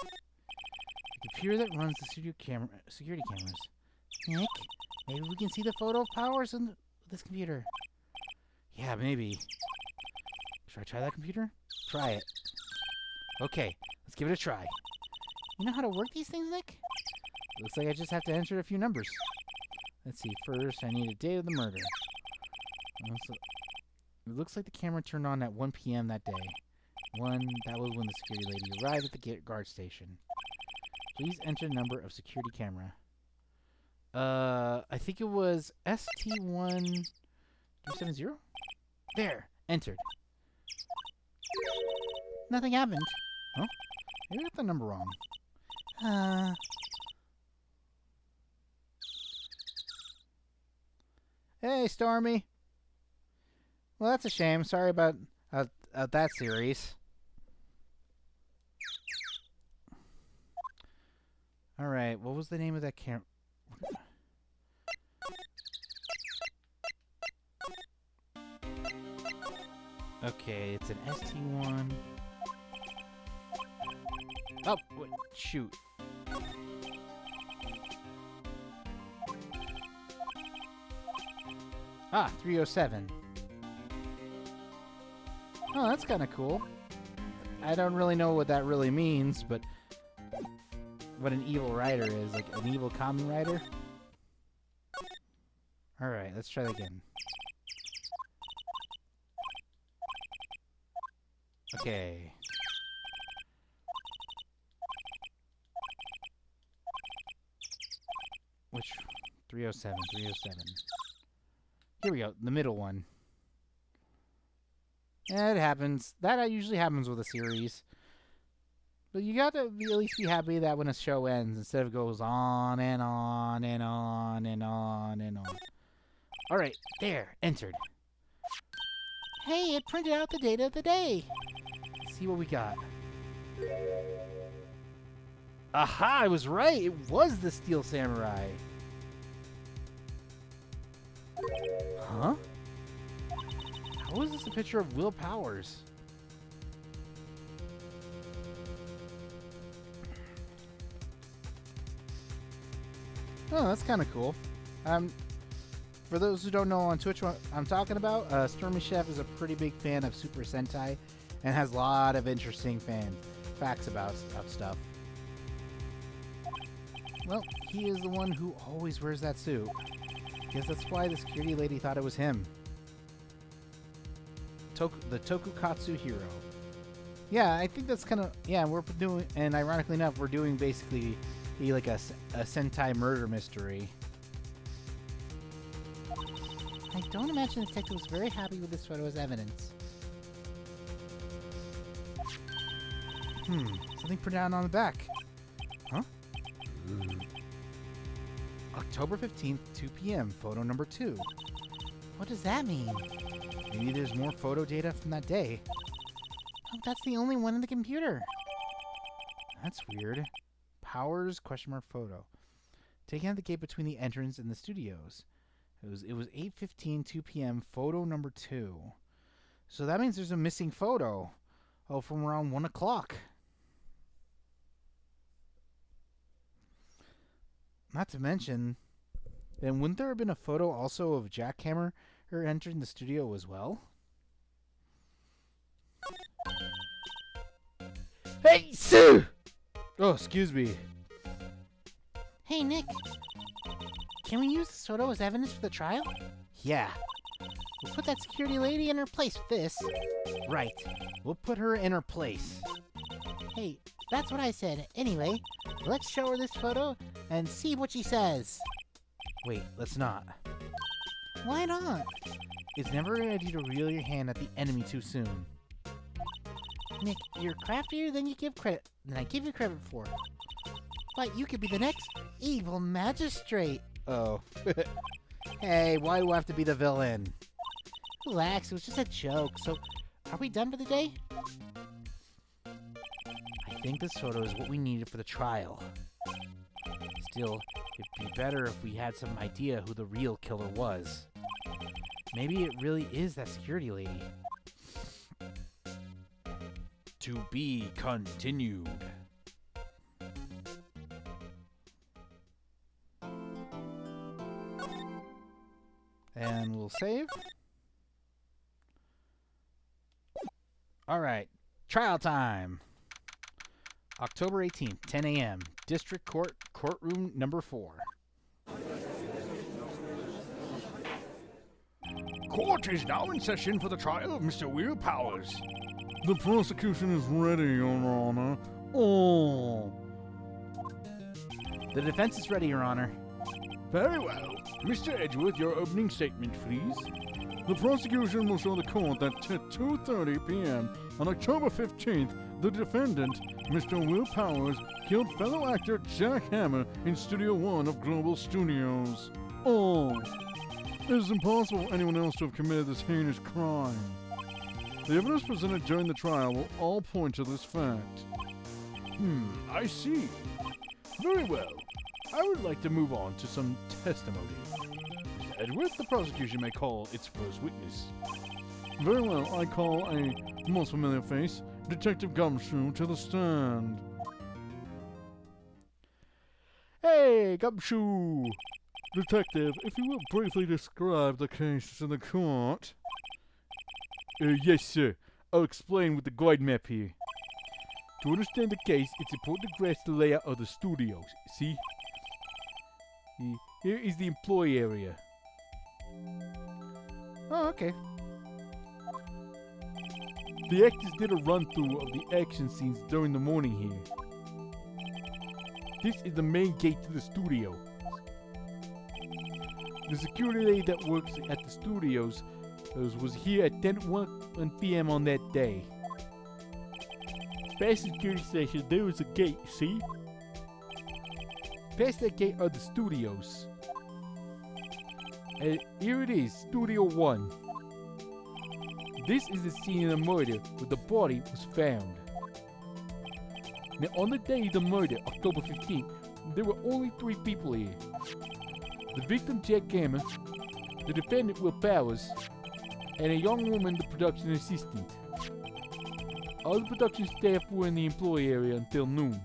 The computer that runs the security cameras. Nick, maybe we can see the photo of Powers in this computer. Yeah, maybe. Should I try that computer? Try it. Okay, let's give it a try. You know how to work these things, Nick? Looks like I just have to enter a few numbers. Let's see. First, I need a date of the murder. It looks like the camera turned on at 1 p.m. that day. That was when the security lady arrived at the guard station. Please enter the number of security camera. I think it was ST1270? There, entered. Nothing happened. Huh? Maybe I got the number wrong. Hey, Stormy. Well, that's a shame. Sorry about that series. All right, what was the name of that camera? Okay, it's an ST1. Oh, wait, shoot. Ah, 307. Oh, that's kind of cool. I don't really know what that really means, but what an evil writer is, like an evil common writer. Alright, let's try that again. Okay. Which 307, 307. Here we go, the middle one. Yeah, it happens. That usually happens with a series. But you got to at least be happy that when a show ends, instead of goes on and on and on and on and on. Alright, there, entered. Hey, it printed out the date of the day. Let's see what we got. Aha, I was right. It was the Steel Samurai. Huh? How is this a picture of Will Powers? Oh, that's kind of cool. For those who don't know on Twitch what I'm talking about, Stormy Chef is a pretty big fan of Super Sentai and has a lot of interesting facts about stuff. Well, he is the one who always wears that suit. Guess that's why the security lady thought it was him. The Tokukatsu hero. Yeah, I think that's kind of... Yeah, we're doing... And ironically enough, we're doing basically like a Sentai murder mystery. I don't imagine the detective was very happy with this photo as evidence. Something printed out on the back. Huh? October 15th, 2 p.m., photo number 2. What does that mean? Maybe there's more photo data from that day. Oh, that's the only one in the computer. That's weird. Powers, question mark, photo. Taken at the gate between the entrance and the studios. It was 8:15, 2 p.m. Photo number 2. So that means there's a missing photo. Oh, from around 1 o'clock. Not to mention, then wouldn't there have been a photo also of Jackhammer entering the studio as well? Hey, Sue! Oh, excuse me. Hey, Nick. Can we use this photo as evidence for the trial? Yeah, We'll put that security lady in her place with this. right. We'll put her in her place. Hey, that's what I said. Anyway, let's show her this photo and see what she says. Wait, let's not. Why not? It's never a good idea to reel your hand at the enemy too soon. Nick, you're craftier than I give you credit for. But you could be the next evil magistrate. Oh. Hey, why do I have to be the villain? Relax, it was just a joke. So, are we done for the day? I think this photo is what we needed for the trial. Still, it'd be better if we had some idea who the real killer was. Maybe it really is that security lady. To be continued. And we'll save. Alright, trial time. October 18th, 10 a.m. District Court, courtroom number 4. Court is now in session for the trial of Mr. Will Powers. The prosecution is ready, Your Honor. Oh. The defense is ready, Your Honor. Very well. Mr. Edgeworth, your opening statement, please. The prosecution will show the court that at 2:30 p.m. on October 15th, the defendant, Mr. Will Powers, killed fellow actor Jack Hammer in Studio 1 of Global Studios. Oh. It is impossible for anyone else to have committed this heinous crime. The evidence presented during the trial will all point to this fact. I see. Very well. I would like to move on to some testimony. Mr. Edgeworth, the prosecution may call its first witness. Very well, I call a most familiar face, Detective Gumshoe, to the stand. Hey, Gumshoe! Detective, if you will briefly describe the case to the court. Yes, sir. I'll explain with the guide map here. To understand the case, it's important to grasp the layout of the studios. See? Here is the employee area. Oh, okay. The actors did a run-through of the action scenes during the morning here. This is the main gate to the studio. The security lady that works at the studios was here at 10:01 p.m. on that day. Past the security station, there is a gate, see? Past that gate are the studios. And here it is, Studio 1. This is the scene of the murder where the body was found. Now, on the day of the murder, October 15th, there were only 3 people here. The victim, Jack Hammer, the defendant, Will Powers, and a young woman, the production assistant. All the production staff were in the employee area until noon.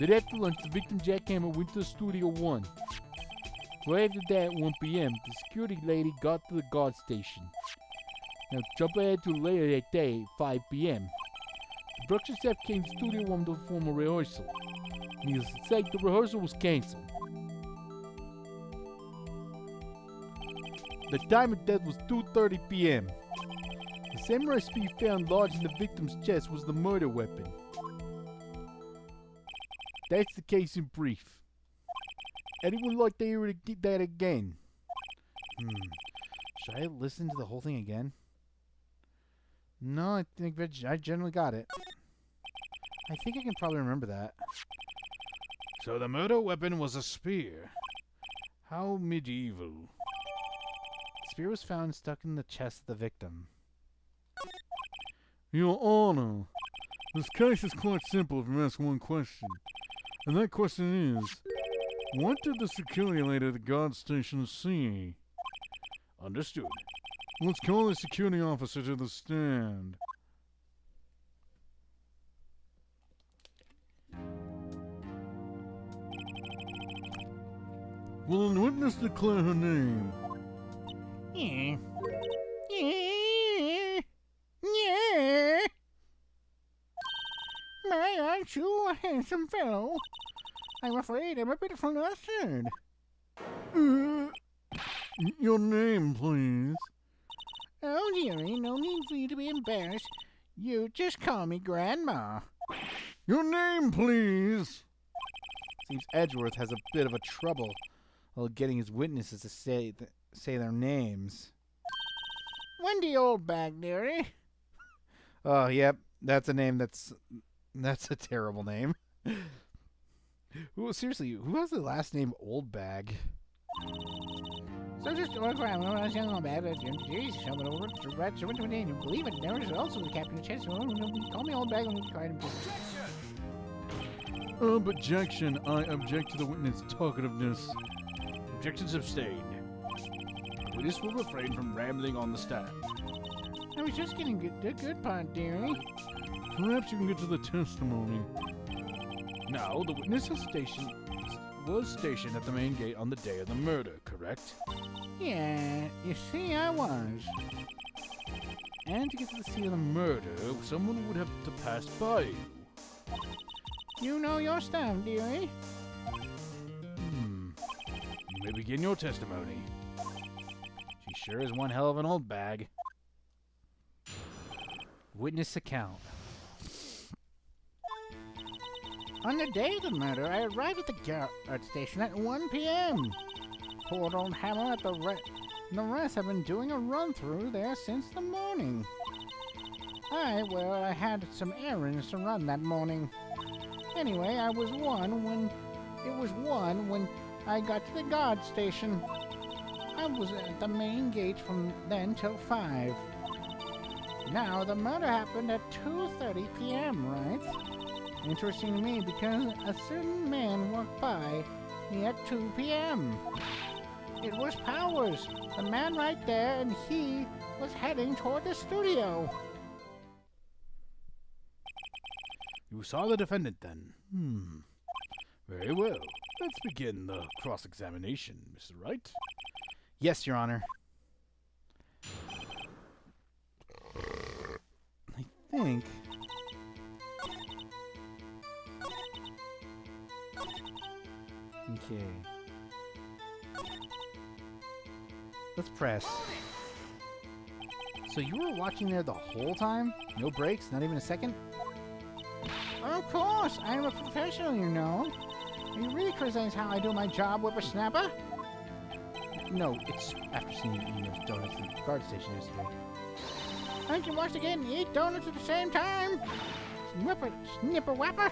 Then after lunch, the victim, Jack Hammer, went to Studio 1. Right after that, at 1 p.m., the security lady got to the guard station. Now, jump ahead to later that day, 5 p.m. The production staff came to Studio 1 to perform a rehearsal. Needless to say, the rehearsal was cancelled. The time of death was 2:30 p.m. The same recipe found lodged in the victim's chest was the murder weapon. That's the case in brief. Anyone like to hear that again? Should I listen to the whole thing again? No, I think I generally got it. I think I can probably remember that. So the murder weapon was a spear. How medieval. The spear was found stuck in the chest of the victim. Your Honor, this case is quite simple if you ask one question. And that question is, What did the security lady at the guard station see? Understood. Let's call the security officer to the stand. Will the witness declare her name? Yeah. Yeah. Yeah. My, aren't you a handsome fellow? I'm afraid I'm a bit flustered. Your name, please. Oh, dearie, no need for you to be embarrassed. You just call me Grandma. Your name, please. Seems Edgeworth has a bit of a trouble getting his witnesses to say their names. Wendy Oldbag, dearie. Oh, yep, that's a name that's a terrible name. Well, seriously, who has the last name Oldbag? So just over when I was young on bad, but Jesus, shove it over to Red Servant today, and you believe it, there was also the captain of chess, so call me Oldbag and we cried him. Objection. I object to the witness' talkativeness. Objections abstained. Witness will refrain from rambling on the stand. I was just getting the good part, dearie. Perhaps you can get to the testimony. Now, the witness was stationed at the main gate on the day of the murder, correct? Yeah, you see, I was. And to get to the scene of the murder, someone would have to pass by you. You know your stuff, dearie. You may begin your testimony. She sure is one hell of an old bag. Witness account. On the day of the murder, I arrived at the guard station at 1 p.m. Poor old Hammer and the rest have been doing a run-through there since the morning. I had some errands to run that morning. Anyway, it was one when I got to the guard station. I was at the main gate from then till 5. Now, the murder happened at 2:30 p.m., right? Interesting to me because a certain man walked by me at 2 p.m. It was Powers, the man right there, and he was heading toward the studio. You saw the defendant then? Very well. Let's begin the cross-examination, Mr. Wright. Yes, Your Honor. I think... Okay. Let's press. So you were watching there the whole time? No breaks? Not even a second? Of course, I'm a professional, you know. Are you really criticizing how I do my job, whippersnapper? No, it's after seeing Eno's donuts at the guard station yesterday. I can watch again and eat donuts at the same time. Snipper whapper.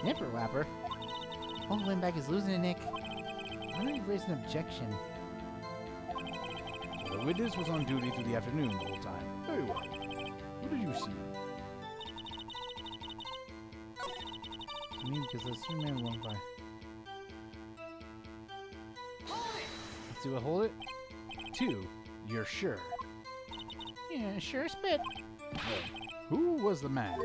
Snipper whapper? Old Windbag is losing it, Nick. Why don't you raise an objection? So the witness was on duty through the afternoon the whole time. Very well. What did you see? I mean, because a certain man walked by. Let's see what hold it. 2. You're sure. Yeah, sure spit. Who was the man?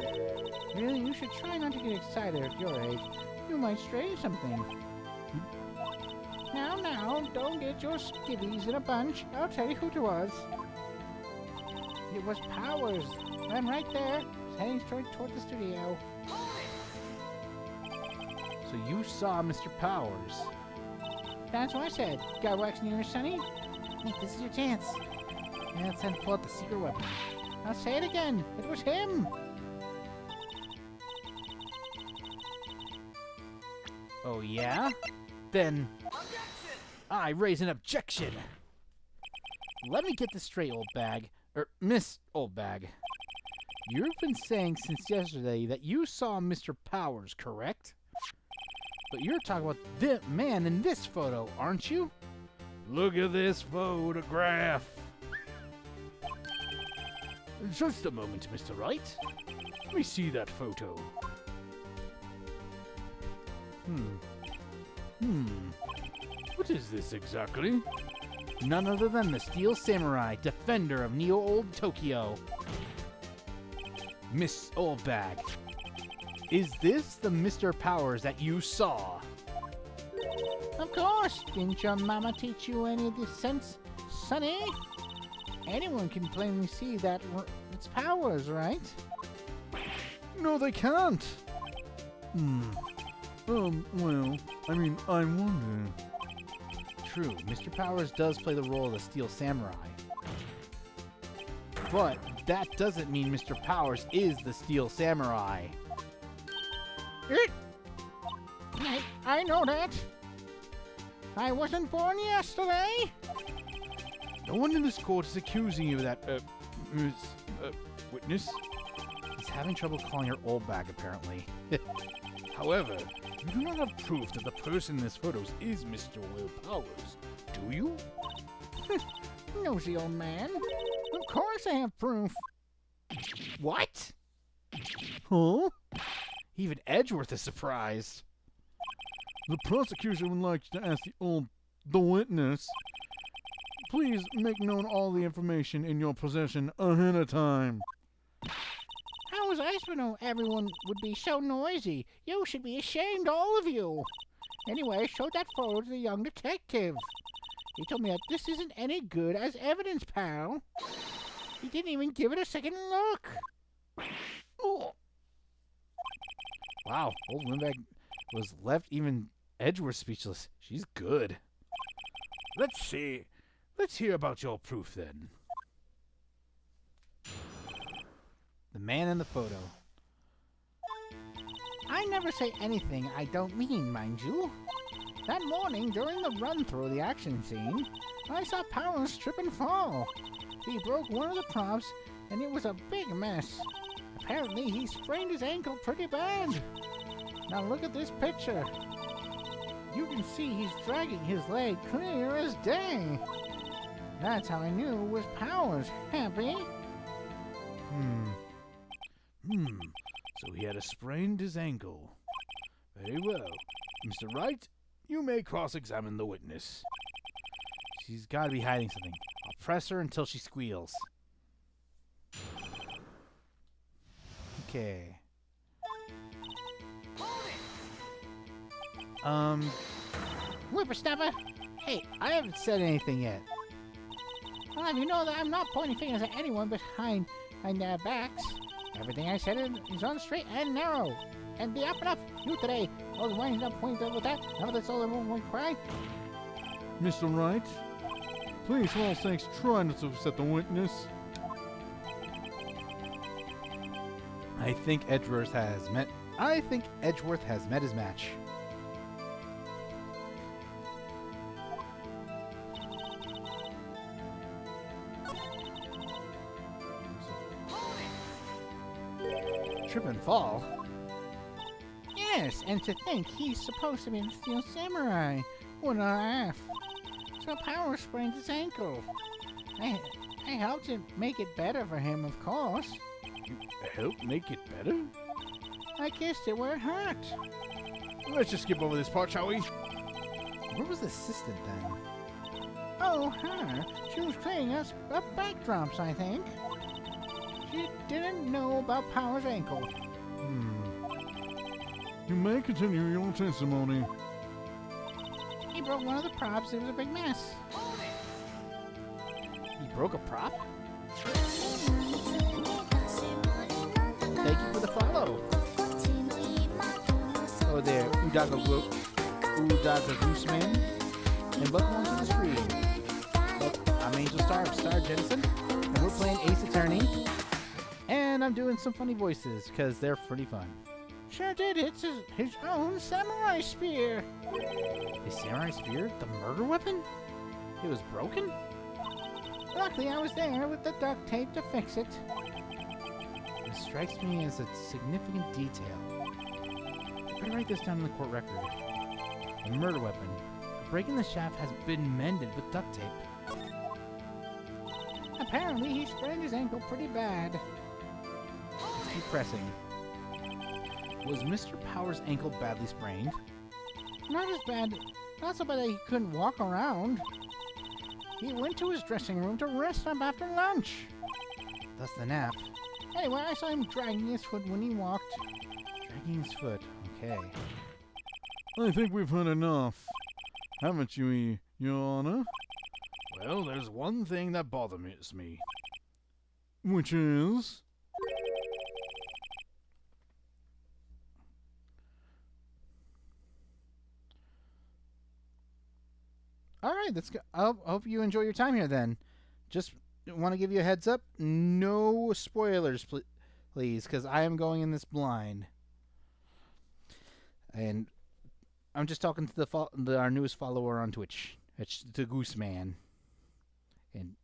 Really, you should try not to get excited at your age. You might strain something. Now, don't get your skivvies in a bunch. I'll tell you who it was. It was Powers. I'm right there, heading toward the studio. So you saw Mr. Powers. That's what I said. Got wax near Sonny? Nick, this is your chance. Yeah, it's time to pull out the secret weapon. I'll say it again. It was him. Oh, yeah? Then... I raise an objection! Let me get this straight, old bag. Miss Old Bag. You've been saying since yesterday that you saw Mr. Powers, correct? But you're talking about the man in this photo, aren't you? Look at this photograph. Just a moment, Mr. Wright. Let me see that photo. What is this exactly? None other than the Steel Samurai, defender of Neo Old Tokyo. Miss Oldbag, is this the Mr. Powers that you saw? Of course. Didn't your mama teach you any of this sense, Sonny? Anyone can plainly see that it's Powers, right? No, they can't. Well, I mean, I wonder. True, Mr. Powers does play the role of the Steel Samurai. But that doesn't mean Mr. Powers is the Steel Samurai. I know that. I wasn't born yesterday. No one in this court is accusing you of that, witness. He's having trouble calling her Oldbag, apparently. However, you do not have proof that the person in this photos is Mr. Will Powers, do you? Nosy old man. Of course I have proof. What? Huh? Even Edgeworth is surprised. The prosecution would like to ask the witness, please make known all the information in your possession ahead of time. How was I supposed to know everyone would be so noisy? You should be ashamed, all of you. Anyway, I showed that photo to the young detective. He told me that this isn't any good as evidence, pal. He didn't even give it a second look. Oh. Wow, old Lindbergh was left even Edgeworth speechless. She's good. Let's see. Let's hear about your proof then. The man in the photo. I never say anything I don't mean, mind you. That morning, during the run-through of the action scene, I saw Powers trip and fall. He broke one of the props, and it was a big mess. Apparently, he sprained his ankle pretty bad. Now look at this picture. You can see he's dragging his leg clear as day. That's how I knew it was Powers. Happy? So he had sprained his ankle. Very well. Mr. Wright, you may cross-examine the witness. She's got to be hiding something. I'll press her until she squeals. Okay. Whippersnapper. Hey, I haven't said anything yet. I'll have you know that I'm not pointing fingers at anyone behind their backs. Everything I said is on straight and narrow. And the up and up, you today. All the winding up points over that. Now that's all everyone will cry. Mr. Wright, please, for all sakes, try not to upset the witness. I think Edgeworth has met his match. Trip and fall? Yes, and to think he's supposed to be the Steel Samurai. What a laugh. So Power sprained his ankle. I helped him make it better for him, of course. You helped make it better? I kissed it where it hurt. Let's just skip over this part, shall we? Where was the assistant then? Oh, her. She was cleaning us up backdrops, I think. She didn't know about Power's ankle. You may continue your testimony. He broke one of the props. It was a big mess. He broke a prop? Thank you for the follow. Oh there, Udaga Gooseman. And welcome onto the stream. I'm Angel Star of Star Jetson, and we're playing Ace Attorney. And I'm doing some funny voices, because they're pretty fun. Sure did. It's his own samurai spear. His samurai spear? The murder weapon? It was broken? Luckily, I was there with the duct tape to fix it. This strikes me as a significant detail. I better write this down in the court record. A murder weapon. A break in the shaft has been mended with duct tape. Apparently, he sprained his ankle pretty bad. Let's keep pressing. Was Mr. Power's ankle badly sprained? Not as bad. Not so bad that he couldn't walk around. He went to his dressing room to rest up after lunch. Thus the nap. Anyway, I saw him dragging his foot when he walked. Dragging his foot. Okay. I think we've heard enough. Haven't you, Your Honor? Well, there's one thing that bothers me. Which is? All right, that's good. I hope you enjoy your time here then. Just want to give you a heads up. No spoilers, please, because I am going in this blind. And I'm just talking to our newest follower on Twitch. It's the Goose Man. And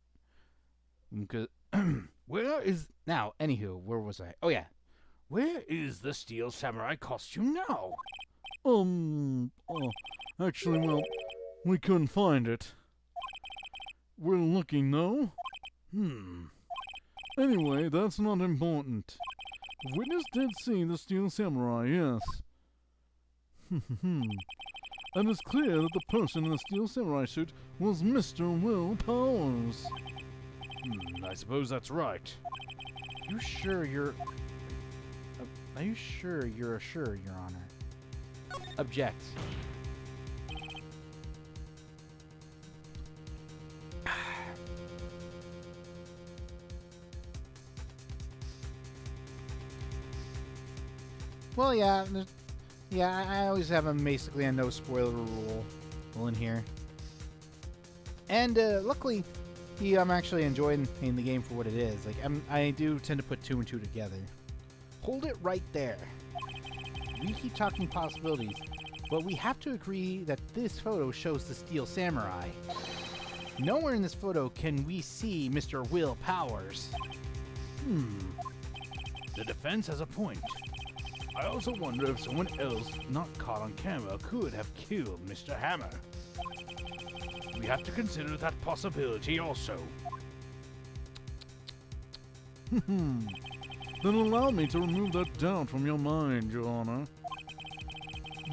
Where is... now, anywho, where was I? Oh yeah, Where is the Steel Samurai costume now? Actually, well, we couldn't find it. We're looking, though. Anyway, that's not important. The witness did see the Steel Samurai, yes. And it's clear that the person in the Steel Samurai suit was Mr. Will Powers. I suppose that's right. you sure you're? Are you sure you're sure, Your Honor? Object. Well, yeah, I always have basically a no spoiler rule in here. And luckily, I'm actually enjoying the game for what it is. Like, I do tend to put two and two together. Hold it right there. We keep talking possibilities, but we have to agree that this photo shows the Steel Samurai. Nowhere in this photo can we see Mr. Will Powers. The defense has a point. I also wonder if someone else not caught on camera could have killed Mr. Hammer. We have to consider that possibility also. Then allow me to remove that doubt from your mind, Your Honor.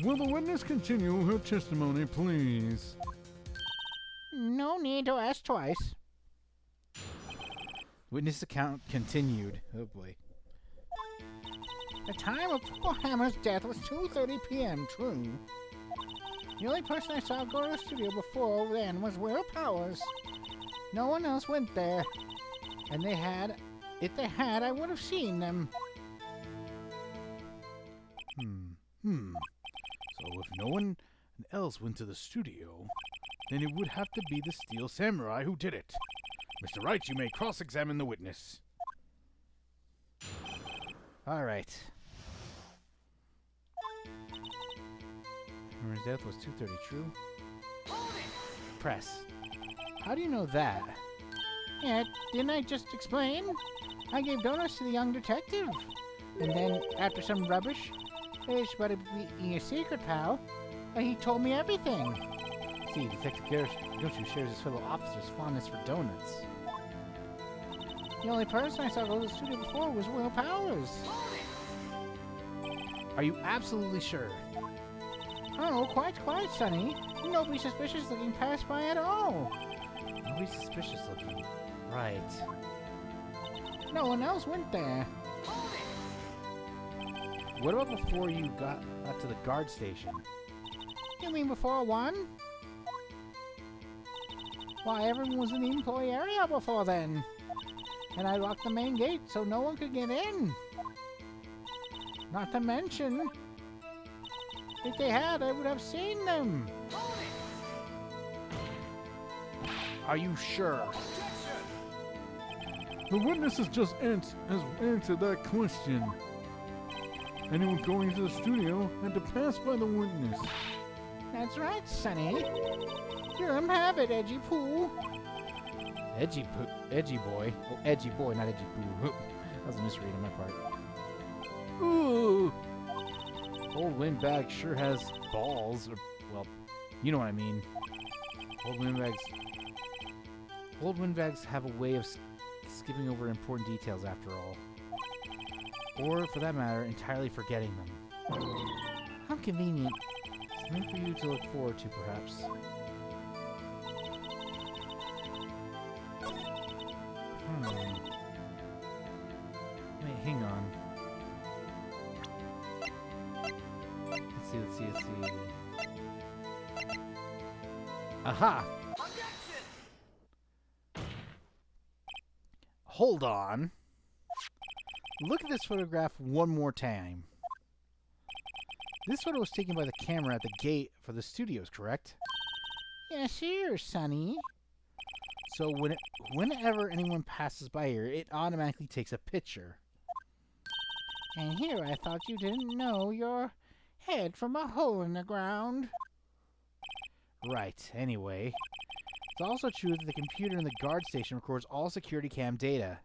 Will the witness continue her testimony, please? No need to ask twice. Witness account continued. Oh boy. The time of poor Hammer's death was 2:30 p.m. True. The only person I saw go to the studio before then was Will Powers. No one else went there. And if they had, I would have seen them. So if no one else went to the studio, then it would have to be the Steel Samurai who did it. Mr. Wright, you may cross-examine the witness. All right. Hammer's death was 2:30. True. Press. How do you know that? Yeah, didn't I just explain? I gave donuts to the young detective. And then, after some rubbish, about it being a secret, pal, he told me everything. See, Detective Goshu shares his fellow officer's fondness for donuts. The only person I saw go to the studio before was Will Powers. Are you absolutely sure? Oh, quite, Sonny. Nobody suspicious looking passed by at all. Nobody suspicious looking. Right. No one else went there. What about before you got to the guard station? You mean before 1? Why, everyone was in the employee area before then. And I locked the main gate so no one could get in. Not to mention, if they had, I would have seen them. Are you sure? The witness has just answered that question. Anyone going into the studio had to pass by the witness. That's right, Sonny. Let him have it, Edgy Poo. Edgy boy. Oh, edgy boy, not edgy poo. That was a misread on my part. Ooh! Old windbag sure has balls. Or, well, you know what I mean. Old windbags have a way of skipping over important details after all. Or, for that matter, entirely forgetting them. How convenient. Something for you to look forward to, perhaps. Wait, hang on. Let's see. Aha! Hold on. Look at this photograph one more time. This photo was taken by the camera at the gate for the studios, correct? Yes, sure, Sonny. So whenever anyone passes by here, it automatically takes a picture. And here I thought you didn't know your head from a hole in the ground. Right, anyway. It's also true that the computer in the guard station records all security cam data.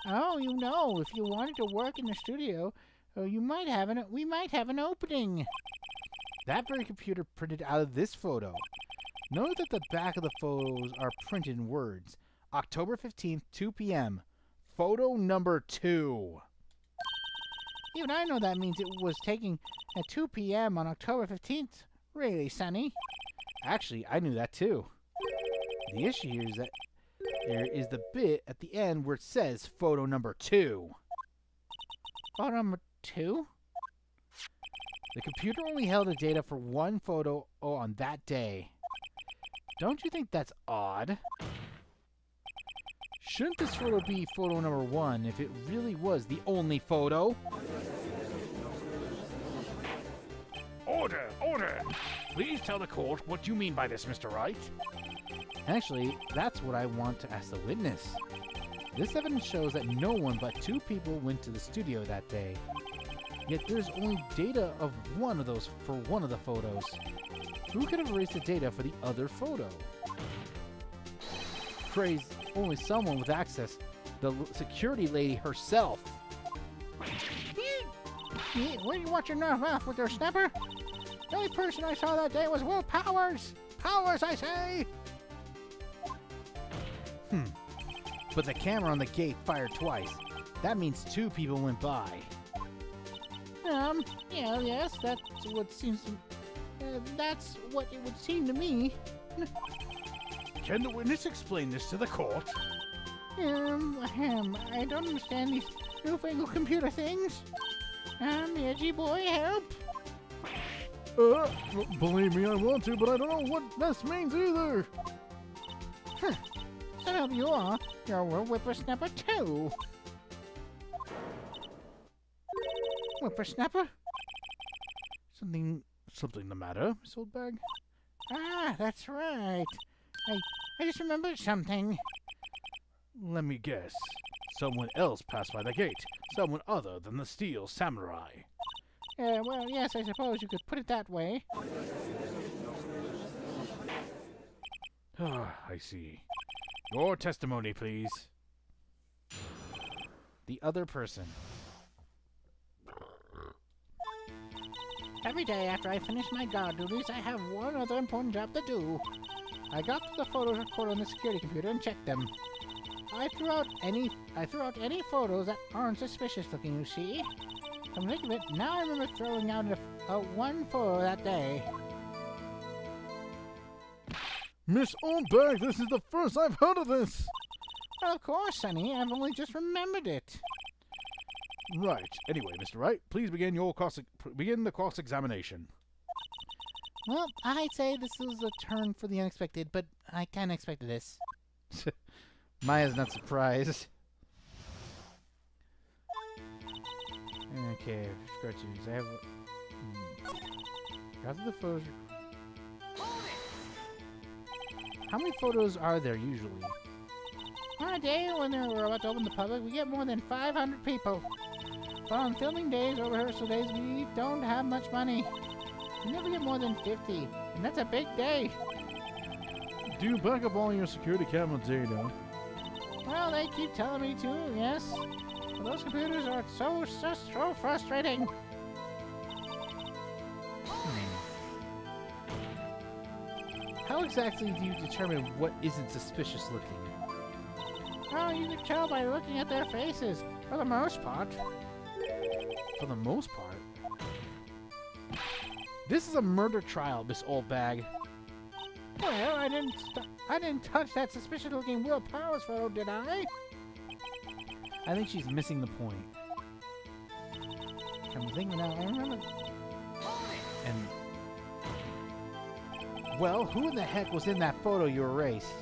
Oh, you know, if you wanted to work in the studio, we might have an opening. That very computer printed out of this photo. Note that the back of the photos are printed in words. October 15th, 2 p.m. Photo number 2. Even I know that means it was taken at 2 p.m. on October 15th. Really, Sonny? Actually, I knew that too. The issue here is that there is the bit at the end where it says photo number 2. Photo number 2? The computer only held the data for one photo on that day. Don't you think that's odd? Shouldn't this photo be photo number 1 if it really was the only photo? Order! Order! Please tell the court what you mean by this, Mr. Wright. Actually, that's what I want to ask the witness. This evidence shows that no one but 2 people went to the studio that day. Yet there's only data of one of those for one of the photos. Who could have erased the data for the other photo? Praise only someone with access. The security lady herself. Where you watch your mouth with your snapper? The only person I saw that day was Will Powers! Powers, I say! But the camera on the gate fired twice. That means 2 people went by. Yeah, yes, that's what seems to... that's what it would seem to me. Can the witness explain this to the court? I don't understand these newfangled computer things. Edgy boy, help! Believe me, I want to, but I don't know what this means either. So help you are. You're a whippersnapper too. Whippersnapper? Something the matter, Miss Oldbag? Ah, that's right. I just remembered something. Let me guess. Someone else passed by the gate. Someone other than the Steel Samurai. Well, yes, I suppose you could put it that way. Ah, I see. Your testimony, please. The other person. Every day after I finish my guard duties, I have one other important job to do. I got to the photos recorded on the security computer and checked them. I threw out any photos that aren't suspicious looking, you see. Come think of it, now I remember throwing out one photo that day. Miss Oldbag, this is the first I've heard of this. Well, of course, Sonny. I've only just remembered it. Right. Anyway, Mr. Wright, please begin the cross-examination. Well, I'd say this is a turn for the unexpected, but I kind of expected this. Maya's not surprised. Okay, scratches. I have... Got the photos... How many photos are there usually? On a day when we're about to open the public, we get more than 500 people. But on filming days or rehearsal days, we don't have much money. We never get more than 50, and that's a big day. Do you back up all your security camera data? Well, they keep telling me to, yes. But those computers are so frustrating. How exactly do you determine what isn't suspicious looking? Oh, you can tell by looking at their faces, for the most part. For the most part? This is a murder trial, Miss Oldbag. Well, I didn't touch that suspicious-looking Will Powers photo, did I? I think she's missing the point. I'm thinking now. I remember. And well, who in the heck was in that photo you erased?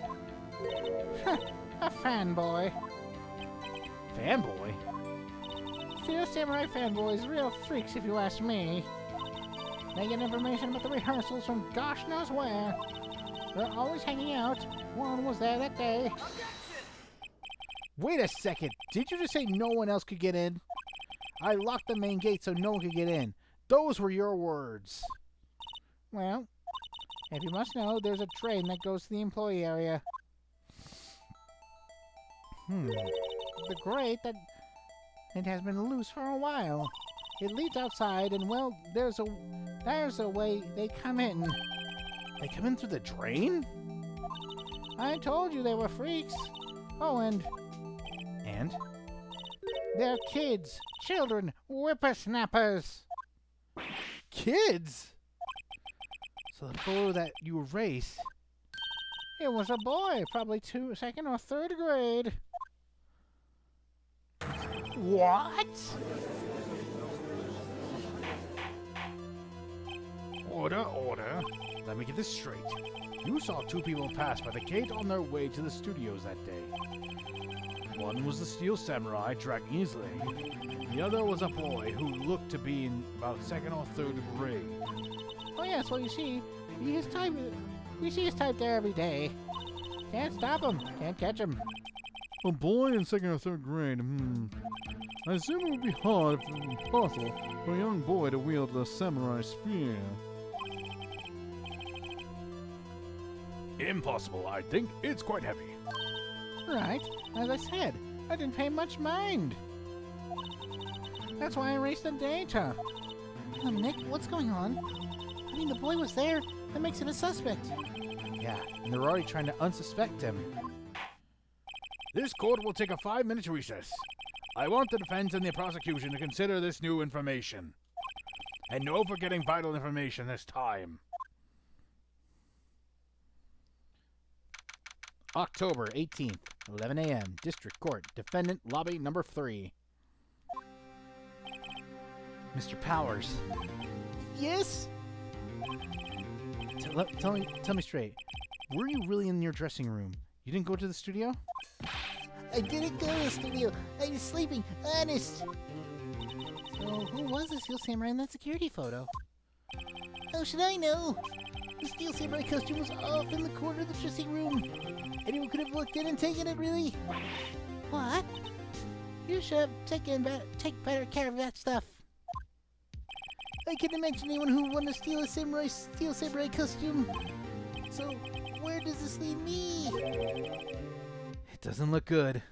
A fanboy. Fanboy? Steel Samurai fanboys, real freaks, if you ask me. They get information about the rehearsals from gosh knows where. They're always hanging out. One was there that day. Wait a second. Did you just say no one else could get in? I locked the main gate so no one could get in. Those were your words. Well, if you must know, there's a train that goes to the employee area. The grate that it has been loose for a while. It leads outside, and well, there's a way they come in. They come in through the drain? I told you they were freaks. Oh, and And? they're kids, children, whippersnappers. Kids? So the photo that you erased... It was a boy, probably second or third grade. What? Order. Let me get this straight. You saw two people pass by the gate on their way to the studios that day. One was the Steel Samurai dragging his leg. The other was a boy who looked to be in about second or third grade. Oh yes, well you see, we see his type there every day. Can't stop him, can't catch him. A boy in second or third grade. I assume it would be hard, if not impossible, for a young boy to wield the samurai spear. Impossible, I think. It's quite heavy. Right, as I said, I didn't pay much mind. That's why I erased the data. Nick, what's going on? I mean, the boy was there. That makes him a suspect. Yeah, and they're already trying to unsuspect him. This court will take a 5-minute recess. I want the defense and the prosecution to consider this new information. And no forgetting vital information this time. October 18th, 11 a.m. District Court, Defendant Lobby Number 3. Mr. Powers. Yes? Tell me straight. Were you really in your dressing room? You didn't go to the studio? I didn't go to the studio. I was sleeping. Honest. So, who was the Steel Samurai in that security photo? How should I know? The Steel Samurai costume was off in the corner of the dressing room. Anyone could have looked in and taken it, really. What? You should have take better care of that stuff. I couldn't imagine anyone who wanted to steal a Steel Samurai costume. So, where does this leave me? It doesn't look good.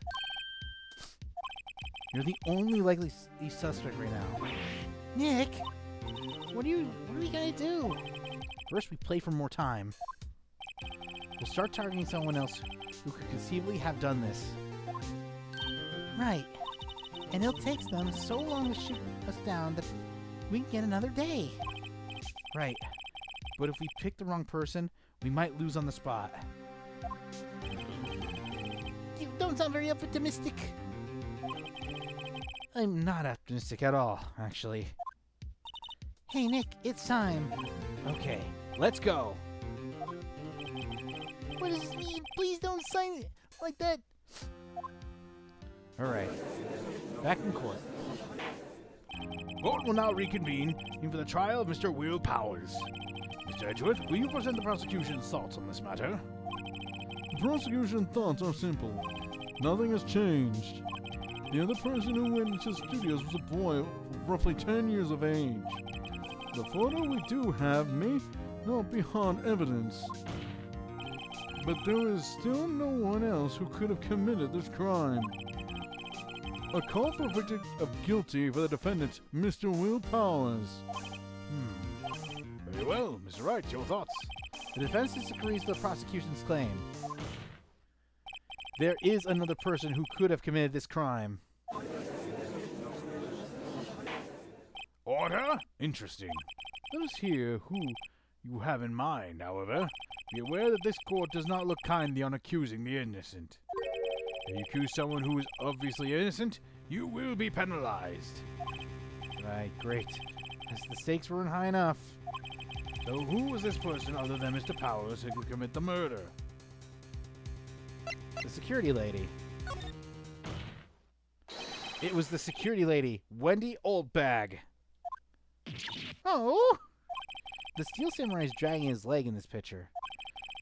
You're the only likely suspect right now. Nick, what are we gonna do? First, we play for more time. We'll start targeting someone else who could conceivably have done this. Right. And it'll take them so long to shoot us down that we can get another day. Right. But if we pick the wrong person, we might lose on the spot. You don't sound very optimistic. I'm not optimistic at all, actually. Hey, Nick, it's time. Okay, let's go. What does this mean? Please don't sign it like that. All right. Back in court. Court will now reconvene for the trial of Mr. Will Powers. Mr. Edgeworth, will you present the prosecution's thoughts on this matter? The prosecution thoughts are simple. Nothing has changed. The other person who went into the studios was a boy of roughly 10 years of age. The photo we do have may not be hard evidence, but there is still no one else who could have committed this crime. A call for a verdict of guilty for the defendant, Mr. Will Powers. Very well, Mr. Wright, your thoughts? The defense disagrees with the prosecution's claim. There is another person who could have committed this crime. Order? Interesting. Let us hear who you have in mind, however. Be aware that this court does not look kindly on accusing the innocent. If you accuse someone who is obviously innocent, you will be penalized. Right, great. As the stakes weren't high enough. So who was this person other than Mr. Powers who could commit the murder? The security lady. It was the security lady, Wendy Oldbag. Oh! The Steel Samurai is dragging his leg in this picture.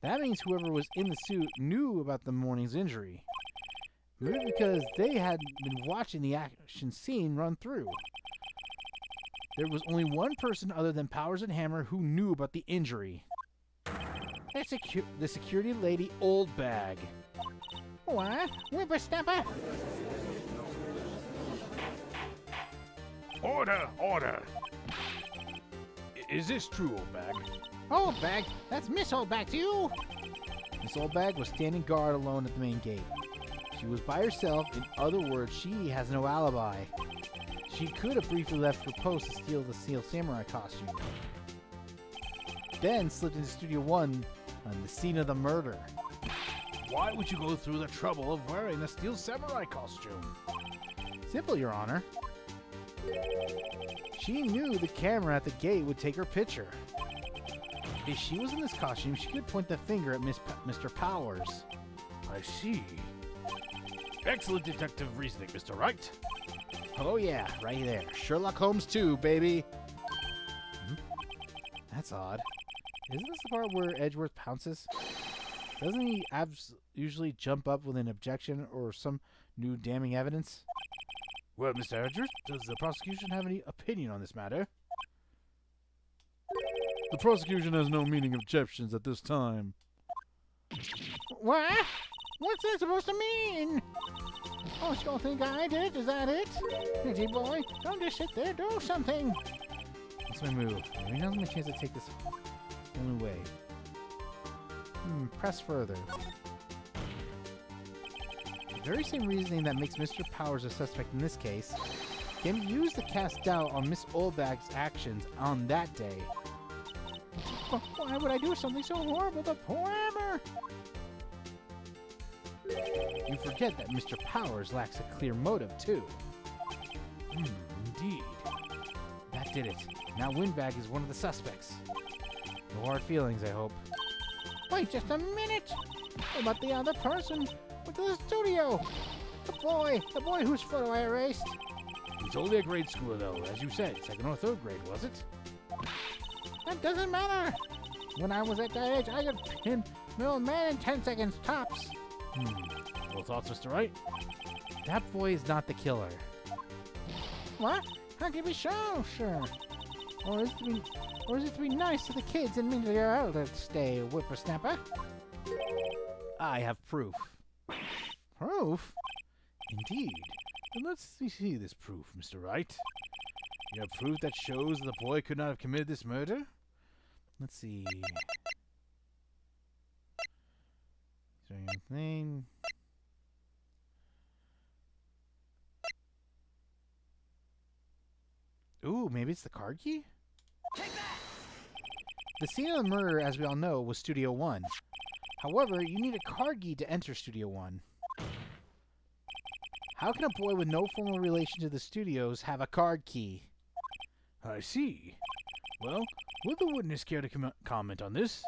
That means whoever was in the suit knew about the morning's injury. Maybe because they had been watching the action scene run through. There was only one person other than Powers and Hammer who knew about the injury. The security lady Oldbag. What? Whippersnapper? Order! Order! Is this true, Oldbag? Oldbag? That's Miss Oldbag to you? Miss Oldbag was standing guard alone at the main gate. She was by herself. In other words, she has no alibi. She could have briefly left her post to steal the Steel Samurai costume. Then slipped into Studio 1 on the scene of the murder. Why would you go through the trouble of wearing the Steel Samurai costume? Simple, Your Honor. She knew the camera at the gate would take her picture. If she was in this costume, she could point the finger at Mr. Powers. I see. Excellent detective reasoning, Mr. Wright. Oh yeah, right there. Sherlock Holmes 2, baby. That's odd. Isn't this the part where Edgeworth pounces? Doesn't he usually jump up with an objection or some new damning evidence? Well, Mr. Edgeworth, does the prosecution have any opinion on this matter? The prosecution has no meaning objections at this time. What? What's that supposed to mean? Oh, you don't think I did it? Is that it? Easy boy, don't just sit there, do something. What's my move? Maybe now's my chance to take this only way. Press further. The very same reasoning that makes Mr. Powers a suspect in this case can be used to cast doubt on Miss Oldbag's actions on that day. Why would I do something so horrible to poor Hammer? You forget that Mr. Powers lacks a clear motive, too. Indeed. That did it. Now Windbag is one of the suspects. No hard feelings, I hope. Wait just a minute. What about the other person? Went to the studio. The boy whose photo I erased. He's only a grade schooler, though, as you said. 2nd or 3rd grade, was it? That doesn't matter. When I was at that age, I could pin Mill Man in 10 seconds tops. No thoughts, Mr. Wright? That boy is not the killer. What? How can you be so sure? Or is it to be nice to the kids and mean to your elders stay, whippersnapper? I have proof. Proof? Indeed. Then let's see this proof, Mr. Wright. You have proof that shows the boy could not have committed this murder? Let's see. Is there anything? Ooh, maybe it's the card key? Take that! The scene of the murder, as we all know, was Studio 1. However, you need a card key to enter Studio 1. How can a boy with no formal relation to the studios have a card key? I see. Well, would the witness care to comment on this?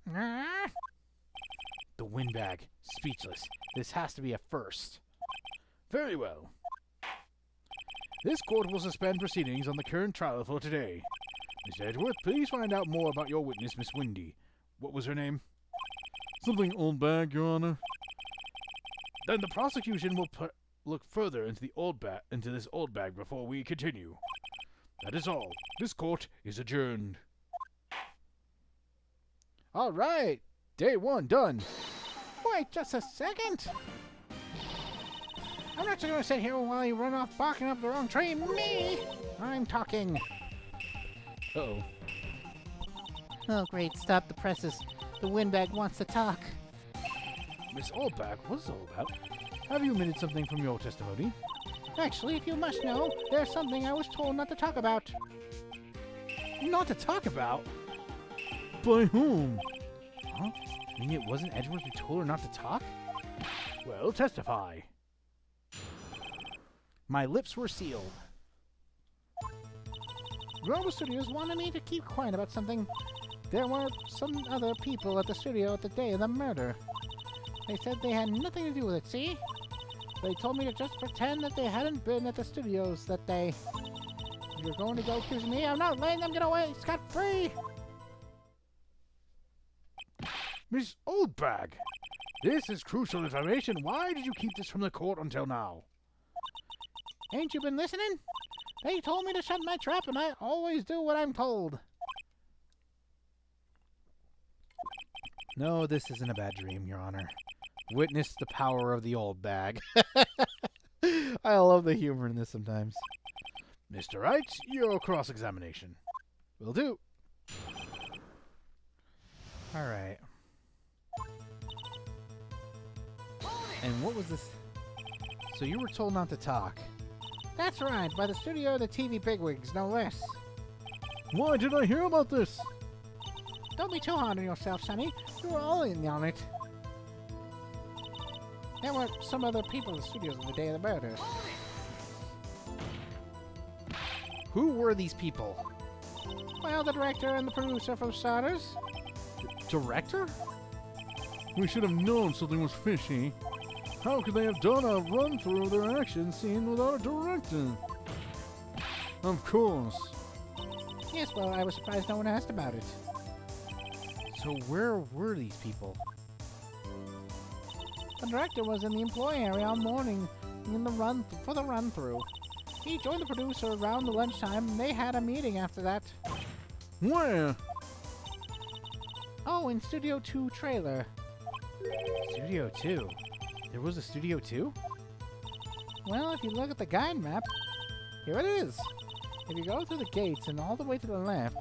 The Windbag. Speechless. This has to be a first. Very well. This court will suspend proceedings on the current trial for today. Mr. Edgeworth, please find out more about your witness, Miss Windy. What was her name? Something Oldbag, Your Honor. Then the prosecution will look further into this Oldbag before we continue. That is all. This court is adjourned. All right. Day 1 done. Wait just a second. I'm not just going to sit here while you run off barking up the wrong tree. Me! I'm talking. Uh-oh. Oh, great. Stop the presses. The Windbag wants to talk. Miss Oldbag, what's this all about? Have you omitted something from your testimony? Actually, if you must know, there's something I was told not to talk about. Not to talk about? By whom? Huh? You mean it wasn't Edgeworth who told her not to talk? Well, testify. My lips were sealed. Global Studios wanted me to keep quiet about something. There were some other people at the studio at the day of the murder. They said they had nothing to do with it, see? They told me to just pretend that they hadn't been at the studios that day. If you're going to go accuse me, I'm not letting them get away scot-free! Miss Oldbag, this is crucial information. Why did you keep this from the court until now? Ain't you been listening? They told me to shut my trap, and I always do what I'm told. No, this isn't a bad dream, Your Honor. Witness the power of the old bag. I love the humor in this sometimes. Mr. Wright, your cross-examination. Will do. All right. And what was this? So you were told not to talk. That's right, by the studio of the TV bigwigs, no less. Why did I hear about this? Don't be too hard on yourself, Sonny. You were all in on it. There were some other people in the studios on the day of the murder. Who were these people? Well, the director and the producer from starters. Director? We should have known something was fishy. How could they have done a run-through of their action scene without a director? Of course. Yes, well, I was surprised no one asked about it. So where were these people? The director was in the employee area all morning for the run-through. He joined the producer around the lunchtime, and they had a meeting after that. Where? Oh, in Studio 2 trailer. Studio 2? There was a Studio 2? Well, if you look at the guide map, here it is. If you go through the gates and all the way to the left,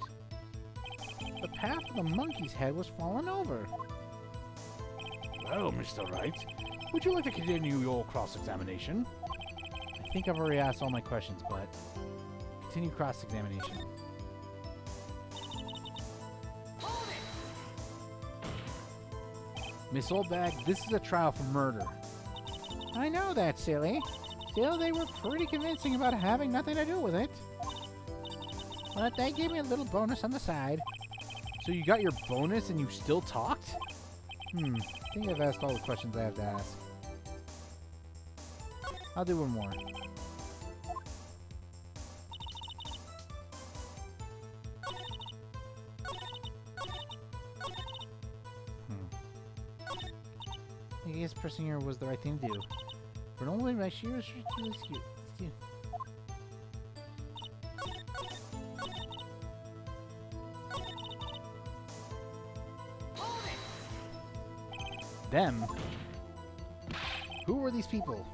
the path of the monkey's head was fallen over. Well, Mr. Wright, would you like to continue your cross-examination? I think I've already asked all my questions, but continue cross-examination. Miss Oldbag, this is a trial for murder. I know that, silly. Still, they were pretty convincing about having nothing to do with it. But they gave me a little bonus on the side. So you got your bonus and you still talked? I think I've asked all the questions I have to ask. I'll do one more. I guess pressing here was the right thing to do. But only my sheer excuse. Them? Who were these people?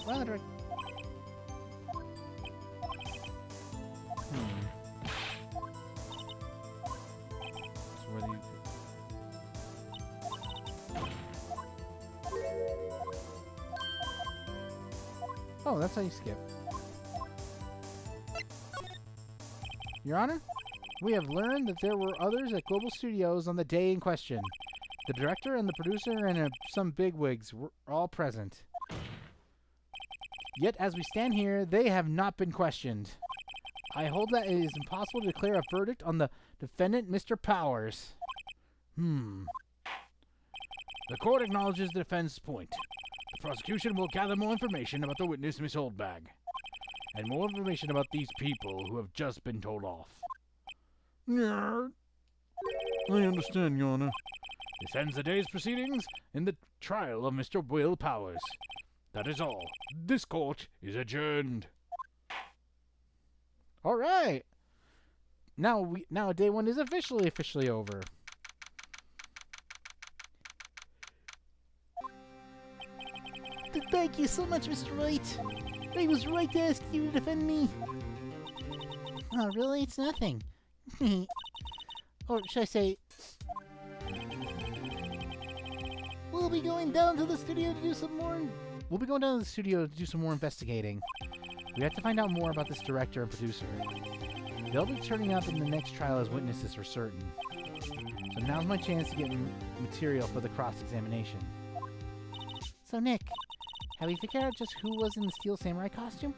Well, the director. So were these... Oh, that's how you skip. Your Honor, we have learned that there were others at Global Studios on the day in question. The director and the producer and some bigwigs were all present. Yet, as we stand here, they have not been questioned. I hold that it is impossible to declare a verdict on the defendant, Mr. Powers. The court acknowledges the defense's point. The prosecution will gather more information about the witness, Miss Oldbag, and more information about these people who have just been told off. I understand, Your Honor. This ends the day's proceedings in the trial of Mr. Will Powers. That is all. This court is adjourned. All right. Now day one is officially over. Thank you so much, Mr. Wright. I was right to ask you to defend me. Oh, really? It's nothing. Or should I say... We'll be going down to the studio to do some more... We'll be going down to the studio to do some more investigating. We have to find out more about this director and producer. They'll be turning up in the next trial as witnesses for certain. So now's my chance to get material for the cross-examination. So, Nick, have we figured out just who was in the Steel Samurai costume?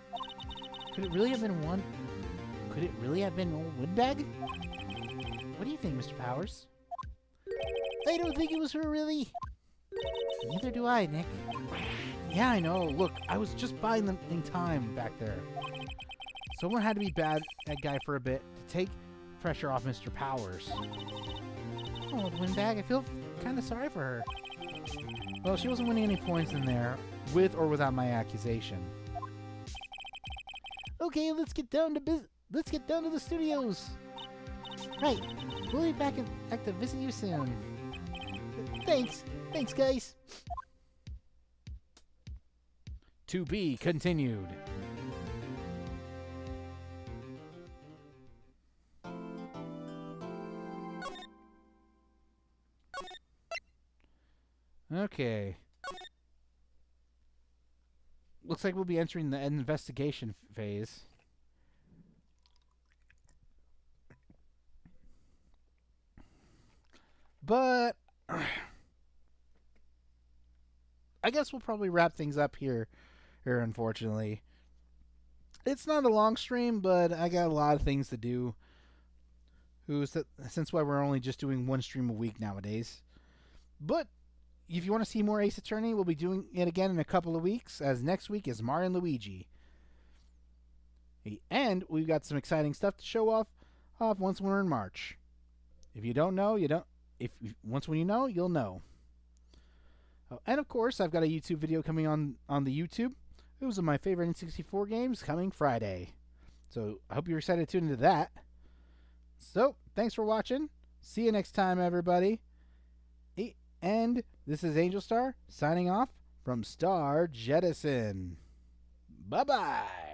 Could it really have been old Windbag? What do you think, Mr. Powers? I don't think it was her, really. Neither do I, Nick. Yeah, I know. Look, I was just buying them in time back there. Someone had to be bad guy for a bit to take pressure off Mr. Powers. Old Windbag, I feel kind of sorry for her. Well, she wasn't winning any points in there, with or without my accusation. Okay, let's get down to the studios. Right, we'll be back to visit you soon. Thanks, guys. To be continued. Okay. Looks like we'll be entering the investigation phase. But I guess we'll probably wrap things up here unfortunately. It's not a long stream, but I got a lot of things to do. Since why we're only just doing one stream a week nowadays. But if you want to see more Ace Attorney, we'll be doing it again in a couple of weeks, as next week is Mario and Luigi. And we've got some exciting stuff to show off once we're in March. If you don't know, you don't. Once when you know, you'll know. Oh, and of course, I've got a YouTube video coming on the YouTube. Those are my favorite N64 games coming Friday. So I hope you're excited to tune into that. So thanks for watching. See you next time, everybody. And this is Angel Star signing off from Star Jettison. Bye-bye.